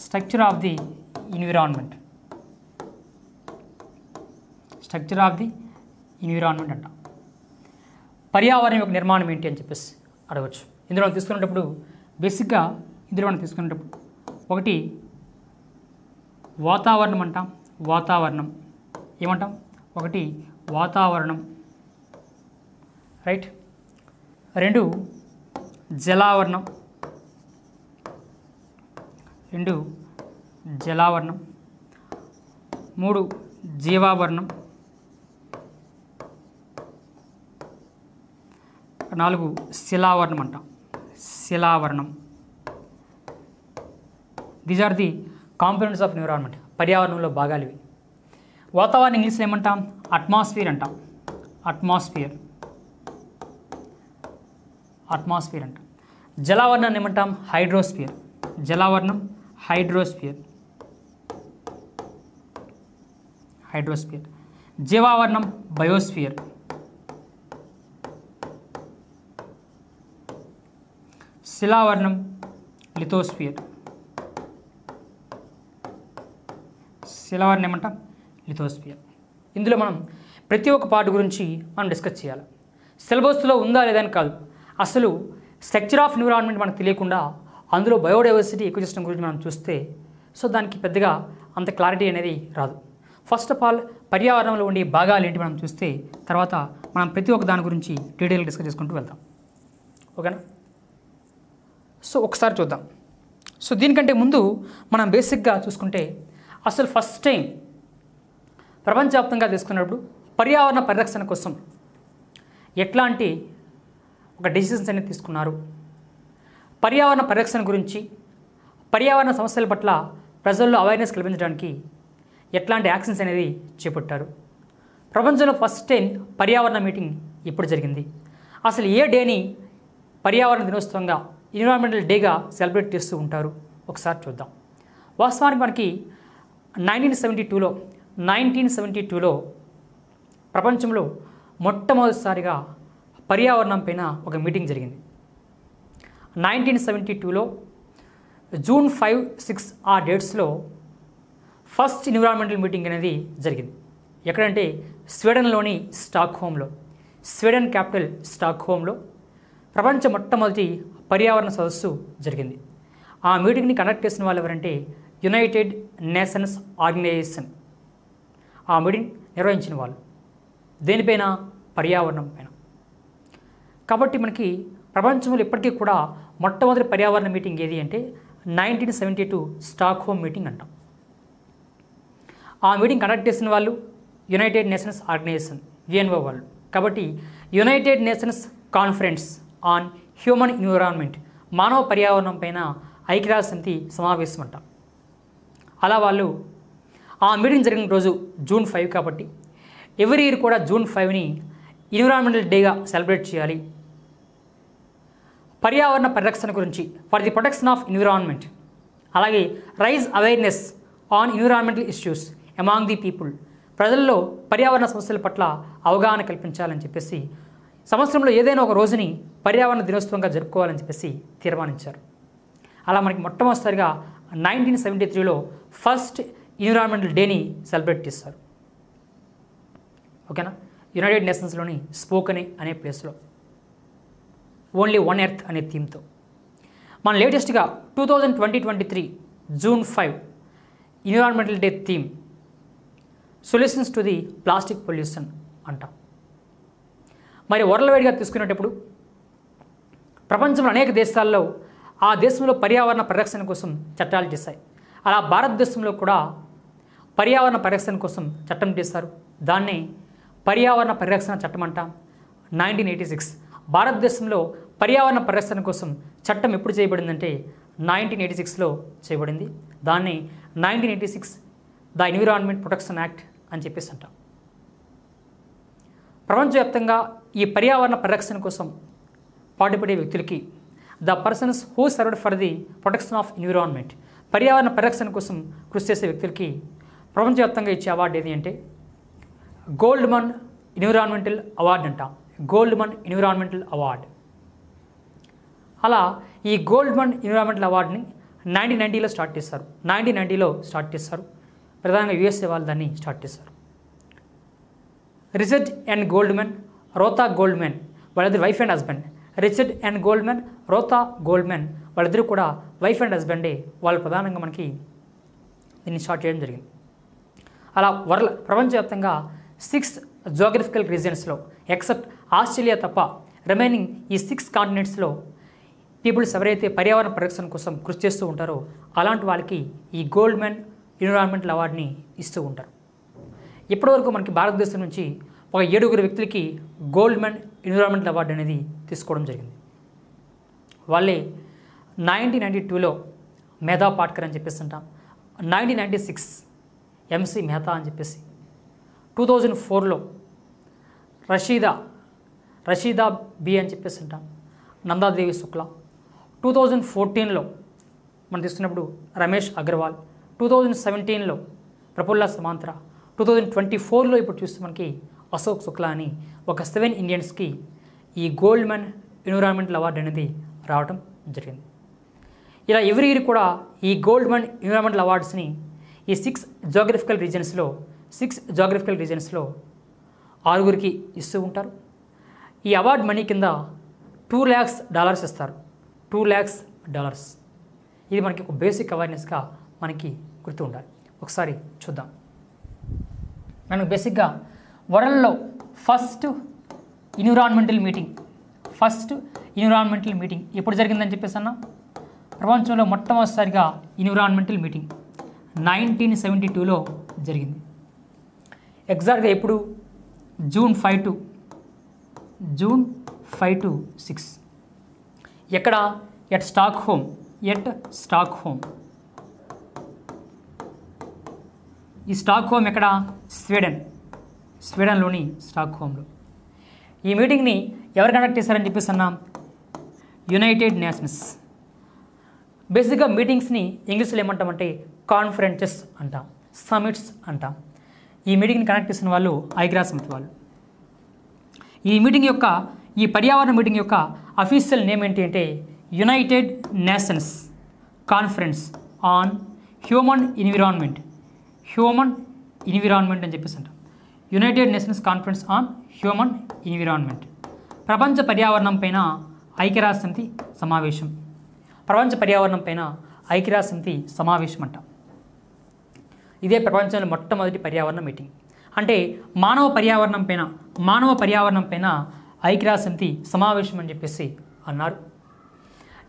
Speaker 1: structure of the environment, structure of the environment అంటాం. పర్యావరణం యొక్క నిర్మాణం ఏంటి అని చెప్పేసి అడగచ్చు. ఇందులో మనం తీసుకునేటప్పుడు బేసిక్గా ఇందులో మనం తీసుకునేటప్పుడు ఒకటి వాతావరణం అంటాం. వాతావరణం ఏమంటాం? ఒకటి వాతావరణం, రైట్. 2 జలావరణం, 2 జలావరణం. 3 జీవావరణం. 4 శిలావరణం అంటాం, శిలావరణం. These are the components of environment, పర్యావరణంలో భాగాలు ఇవి. వాతావరణం ఇంగ్లీష్లో ఏమంటాం? అట్మాస్ఫియర్ అంటాం. అట్మాస్ఫియర్ అంటాం. జలావరణాన్ని ఏమంటాం? హైడ్రోస్ఫియర్. జలావరణం హైడ్రోస్ఫియర్. జీవావరణం బయోస్ఫియర్. శిలావరణం లిథోస్ఫియర్. శిలావరణం ఏమంటాం? లిథోస్ఫియర్. ఇందులో మనం ప్రతి ఒక్క పార్ట్ గురించి మనం డిస్కస్ చేయాలి. సిలబస్లో ఉందా లేదని కాదు, అసలు స్ట్రక్చర్ ఆఫ్ ఎన్విరాన్మెంట్ మనకు తెలియకుండా అందులో బయోడైవర్సిటీ ఎకోసిస్టమ్ గురించి మనం చూస్తే సో దానికి పెద్దగా అంత క్లారిటీ అనేది రాదు. ఫస్ట్ ఆఫ్ ఆల్ పర్యావరణంలో ఉండే భాగాలు ఏంటి మనం చూస్తే తర్వాత మనం ప్రతి ఒక్క దాని గురించి డీటెయిల్గా డిస్కస్ చేసుకుంటూ వెళ్తాం. ఓకేనా? సో ఒకసారి చూద్దాం. సో దీనికంటే ముందు మనం బేసిక్గా చూసుకుంటే అసలు ఫస్ట్ టైం ప్రపంచవ్యాప్తంగా తీసుకున్నప్పుడు పర్యావరణ పరిరక్షణ కోసం ఎట్లాంటి ఒక డెసిషన్స్ అనేది తీసుకున్నారు, పర్యావరణ పరిరక్షణ గురించి, పర్యావరణ సమస్యల పట్ల ప్రజల్లో అవేర్నెస్ కల్పించడానికి ఎట్లాంటి యాక్షన్స్ అనేది చేపట్టారు, ప్రపంచంలో ఫస్ట్ టైం పర్యావరణ మీటింగ్ ఎప్పుడు జరిగింది, అసలు ఏ డేని పర్యావరణ దినోత్సవంగా ఎన్విరాన్మెంటల్ డేగా సెలబ్రేట్ చేస్తూ ఉంటారు? ఒకసారి చూద్దాం. వాస్తవానికి మనకి 1972లో ప్రపంచంలో మొట్టమొదటిసారిగా పర్యావరణం పైన ఒక మీటింగ్ జరిగింది. 1972లో జూన్ 5, 6 ఆ డేట్స్లో ఫస్ట్ ఎన్విరాన్మెంటల్ మీటింగ్ అనేది జరిగింది. ఎక్కడంటే స్వీడన్లోని స్టాక్హోమ్లో, స్వీడన్ క్యాపిటల్ స్టాక్హోమ్లో ప్రపంచ మొట్టమొదటి పర్యావరణ సదస్సు జరిగింది. ఆ మీటింగ్ని కండక్ట్ చేసిన వాళ్ళు ఎవరంటే యునైటెడ్ నేషన్స్ ఆర్గనైజేషన్ ఆ మీటింగ్ నిర్వహించిన వాళ్ళు. దేనిపైన? పర్యావరణం పైన. కాబట్టి మనకి ప్రపంచంలో ఇప్పటికీ కూడా మొట్టమొదటి పర్యావరణ మీటింగ్ ఏది అంటే 1972 స్టాక్హోమ్ మీటింగ్ అంటాం. ఆ మీటింగ్ కండక్ట్ చేసిన వాళ్ళు యునైటెడ్ నేషన్స్ ఆర్గనైజేషన్, యుఎన్ఓ వాళ్ళు. కాబట్టి United nations conference on human environment, మానవ పర్యావరణం పైన ఐక్యరాజ్య సమితి సమావేశం అంటాం. అలా వాళ్ళు ఆ మీటింగ్ జరిగిన రోజు జూన్ 5 కాబట్టి ఎవ్రీ ఇయర్ కూడా జూన్ 5ని ఎన్విరాన్మెంటల్ డేగా సెలబ్రేట్ చేయాలి. పర్యావరణ పరిరక్షణ గురించి, for the protection of environment, అలాగే raise awareness on environmental issues among the people, ప్రజల్లో పర్యావరణ సమస్యల పట్ల అవగాహన కల్పించాలని చెప్పేసి సంవత్సరంలో ఏదైనా ఒక రోజుని పర్యావరణ దినోత్సవంగా జరుపుకోవాలని చెప్పేసి తీర్మానించారు. అలా మనకి మొట్టమొదటిసారిగా 1973లో ఫస్ట్ ఎన్విరాన్మెంటల్ డేని సెలబ్రేట్ చేస్తారు. ఓకేనా? యునైటెడ్ నేషన్స్లోని స్పోకనే అనే ప్లేస్లో ఓన్లీ వన్ ఎర్త్ అనే థీమ్తో. మన లేటెస్ట్గా 2023 June 5 environmental day theme solutions to the plastic pollution అంటాం. మరి వరల్డ్ వైడ్గా తీసుకునేటప్పుడు ప్రపంచంలో అనేక దేశాల్లో ఆ దేశంలో పర్యావరణ పరిరక్షణ కోసం చట్టాలు చేశాయి. అలా భారతదేశంలో కూడా పర్యావరణ పరిరక్షణ కోసం చట్టం చేశారు. దాన్నే పర్యావరణ పరిరక్షణ చట్టం అంటాం. 1986 భారతదేశంలో పర్యావరణ పరిరక్షణ కోసం చట్టం ఎప్పుడు చేయబడిందంటే 1986లో చేయబడింది. దాన్ని 1986 ద ఎన్విరాన్మెంట్ ప్రొటెక్షన్ యాక్ట్ అని చెప్పేసి అంటాం. ప్రపంచవ్యాప్తంగా ఈ పర్యావరణ పరిరక్షణ కోసం పాటుపడే వ్యక్తులకి, the persons who served for the protection of environment, పర్యావరణ పరిరక్షణ కోసం కృషి చేసే వ్యక్తులకి ప్రపంచవ్యాప్తంగా ఇచ్చే అవార్డు ఏది అంటే గోల్డ్మన్ ఎన్విరాన్మెంటల్ అవార్డు అంటాం. Goldman environmental award. అలా ఈ గోల్డ్మన్ ఎన్విరాన్మెంటల్ అవార్డుని 1990లో స్టార్ట్ చేశారు. 1990లో స్టార్ట్ చేశారు. ప్రధానంగా యుఎస్ఏ వాళ్ళు దాన్ని స్టార్ట్ చేశారు. Richard and Goldman, Rhoda Goldman వాళ్ళిద్దరు wife and husband. Richard and Goldman, Rhoda Goldman వాళ్ళిద్దరూ కూడా వైఫ్ అండ్ హస్బెండే. వాళ్ళు ప్రధానంగా మనకి దీన్ని స్టార్ట్ చేయడం జరిగింది. అలా ప్రపంచవ్యాప్తంగా 6 జియోగ్రఫికల్ రీజియన్స్లో ఎక్సెప్ట్ ఆస్ట్రేలియా తప్ప రిమైనింగ్ ఈ 6 కాంటినెంట్స్లో పీపుల్స్ ఎవరైతే పర్యావరణ పరిరక్షణ కోసం కృషి చేస్తూ ఉంటారో అలాంటి వాళ్ళకి ఈ గోల్డ్మెన్ ఎన్విరాన్మెంటల్ అవార్డుని ఇస్తూ ఉంటారు. ఇప్పటివరకు మనకి భారతదేశం నుంచి ఒక 7 వ్యక్తులకి గోల్డ్మెన్ ఎన్విరాన్మెంటల్ అవార్డు అనేది తీసుకోవడం జరిగింది. వాళ్ళే 1992లో మేధా పాట్కర్ అని చెప్పేసి అంటాం. 1996 ఎంసీ మెహతా అని చెప్పేసి. 2004లో రషీదా బి అని చెప్పేసి అంటాం. నందాదేవి శుక్లా. 2014లో మనం తీసుకున్నప్పుడు రమేష్ అగర్వాల్. 2017లో ప్రఫుల్ల సమాంతర. 2024లో ఇప్పుడు చూస్తే మనకి అశోక్ శుక్లా అని ఒక 7 ఇండియన్స్కి ఈ గోల్డ్మెన్ ఎన్విరాన్మెంటల్ అవార్డు అనేది రావడం జరిగింది. ఇలా ఎవ్రీ ఇయర్ కూడా ఈ గోల్డ్మెన్ ఎన్విరాన్మెంటల్ అవార్డ్స్ని ఈ 6 జియోగ్రఫికల్ రీజన్స్లో 6 ఇస్తూ ఉంటారు. ఈ అవార్డు మనీ కింద $2 lakhs ఇస్తారు. $2 lakhs. ఇది మనకి ఒక బేసిక్ అవేర్నెస్గా మనకి గుర్తు ఉండాలి. ఒకసారి చూద్దాం. మనకు బేసిక్గా వరల్డ్లో ఫస్ట్ ఎన్విరాన్మెంటల్ మీటింగ్ ఎప్పుడు జరిగిందని చెప్పేసి అన్నా, ప్రపంచంలో మొట్టమొదటిసారిగా ఎన్విరాన్మెంటల్ మీటింగ్ 1972లో జరిగింది. ఎగ్జాక్ట్గా ఎప్పుడు? June 5 to 6. ఎక్కడ? At Stockholm. ఈ స్టాక్హోమ్ ఎక్కడ? స్వీడన్లోని స్టాక్హోమ్లో. ఈ మీటింగ్ని ఎవరు కండక్ట్ చేశారని చెప్పేసి అన్నా, యునైటెడ్ బేసిక్గా మీటింగ్స్ని ఇంగ్లీష్లో ఏమంటామంటే కాన్ఫరెన్సెస్ అంటాం, సమిట్స్ అంటాం. ఈ మీటింగ్ని కనెక్ట్ చేసిన వాళ్ళు ఐక్యరాజ్య సమితి వాళ్ళు. ఈ పర్యావరణ మీటింగ్ యొక్క అఫీషియల్ నేమ్ ఏంటి అంటే United nations conference on human environment అని చెప్పేసి అంటాం. United nations conference on human environment, ప్రపంచ పర్యావరణం పైన ఐక్యరాజ్య సమితి సమావేశం. ప్రపంచ పర్యావరణం పైన ఐక్యరాజ్య సమితి సమావేశం అంట. ఇదే ప్రపంచంలో మొట్టమొదటి పర్యావరణ మీటింగ్. అంటే మానవ పర్యావరణం పైన ఐక్యరాజ్య సమితి సమావేశం అని చెప్పేసి అన్నారు.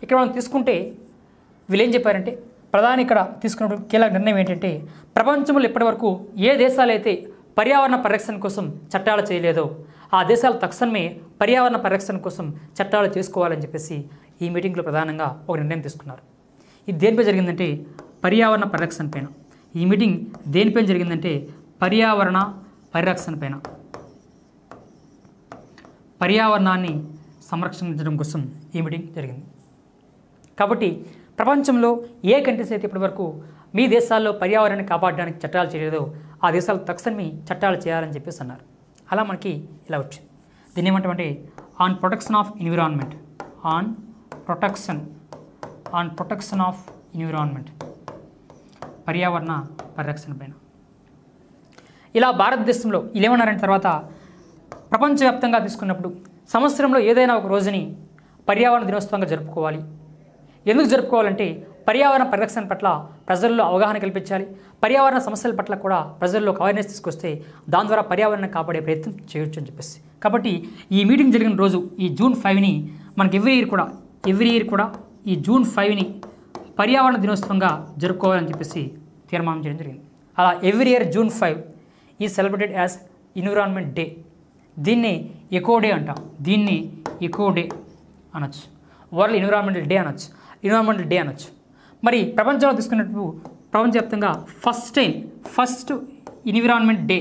Speaker 1: ఇక్కడ మనం తీసుకుంటే వీళ్ళు ఏం చెప్పారంటే, ప్రధాని ఇక్కడ తీసుకున్న కీలక నిర్ణయం ఏంటంటే, ప్రపంచంలో ఇప్పటివరకు ఏ దేశాలైతే పర్యావరణ పరిరక్షణ కోసం చట్టాలు చేయలేదో ఆ దేశాలు తక్షణమే పర్యావరణ పరిరక్షణ కోసం చట్టాలు చేసుకోవాలని చెప్పేసి ఈ మీటింగ్లో ప్రధానంగా ఒక నిర్ణయం తీసుకున్నారు. ఇది దేనిపై జరిగిందంటే పర్యావరణ పరిరక్షణ పైన. ఈ మీటింగ్ దేనిపై జరిగిందంటే పర్యావరణ పరిరక్షణ పైన, పర్యావరణాన్ని సంరక్షించడం కోసం ఈ మీటింగ్ జరిగింది. కాబట్టి ప్రపంచంలో ఏ కంట్రీస్ అయితే ఇప్పటివరకు మీ దేశాల్లో పర్యావరణాన్ని కాపాడడానికి చట్టాలు చేయలేదో ఆ దేశాలు తక్షణమే చట్టాలు చేయాలని చెప్పేసి అన్నారు. అలా మనకి ఇలా వచ్చింది. దీన్ని ఏమంటామంటే on protection of environment, on protection of environment, పర్యావరణ పరిరక్షణ పైన. ఇలా భారతదేశంలో ఇలా ఏమన్నారంటే తర్వాత ప్రపంచవ్యాప్తంగా తీసుకున్నప్పుడు సంవత్సరంలో ఏదైనా ఒక రోజుని పర్యావరణ దినోత్సవంగా జరుపుకోవాలి. ఎందుకు జరుపుకోవాలంటే పర్యావరణ పరిరక్షణ పట్ల ప్రజల్లో అవగాహన కల్పించాలి. పర్యావరణ సమస్యల పట్ల కూడా ప్రజల్లో అవేర్నెస్ తీసుకొస్తే దాని ద్వారా పర్యావరణాన్ని కాపాడే ప్రయత్నం చేయొచ్చు అని చెప్పేసి. కాబట్టి ఈ మీటింగ్ జరిగిన రోజు ఈ జూన్ 5ని మనకి ఎవ్రీ ఇయర్ కూడా ఈ జూన్ 5ని పర్యావరణ దినోత్సవంగా జరుపుకోవాలని చెప్పేసి తీర్మానం చేయడం జరిగింది. అలా every year June 5 is celebrated as environment day. దీన్ని ఎకో డే అంటాం, దీన్ని ఎకో డే అనొచ్చు, వరల్డ్ ఎన్విరాన్మెంటల్ డే అనొచ్చు. మరి ప్రపంచంలో తీసుకున్నట్టు ప్రపంచవ్యాప్తంగా ఫస్ట్ ఎన్విరాన్మెంట్ డే,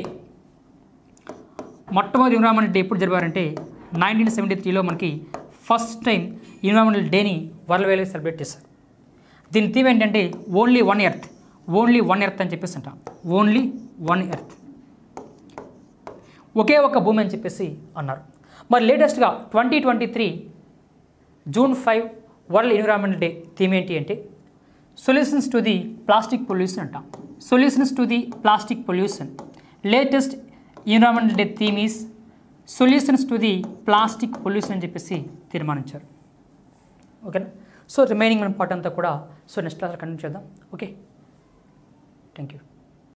Speaker 1: మొట్టమొదటి ఎన్విరాన్మెంటల్ డే ఎప్పుడు జరిపారంటే 1973లో మనకి ఫస్ట్ టైం ఎన్విరాన్మెంటల్ డేని వరల్డ్ వైడ్గా సెలబ్రేట్ చేశారు. దీని థీమ్ ఏంటంటే ఓన్లీ వన్ ఎర్త్ అని చెప్పేసి అంటాం. ఓన్లీ వన్ ఎర్త్, ఒకే ఒక భూమి అని చెప్పేసి అన్నారు. మరి లేటెస్ట్గా 2023 June 5 world environmental day theme ఏంటి అంటే solutions to the plastic pollution అంటాం. Solutions to the plastic pollution. Latest environmental day theme is solutions to the plastic pollution అని చెప్పేసి తీర్మానించారు. ఓకేనా? సో రిమైనింగ్ మన పార్ట్ అంతా కూడా నెక్స్ట్ క్లాస్లో కంటిన్యూ చేద్దాం. Okay, thank you.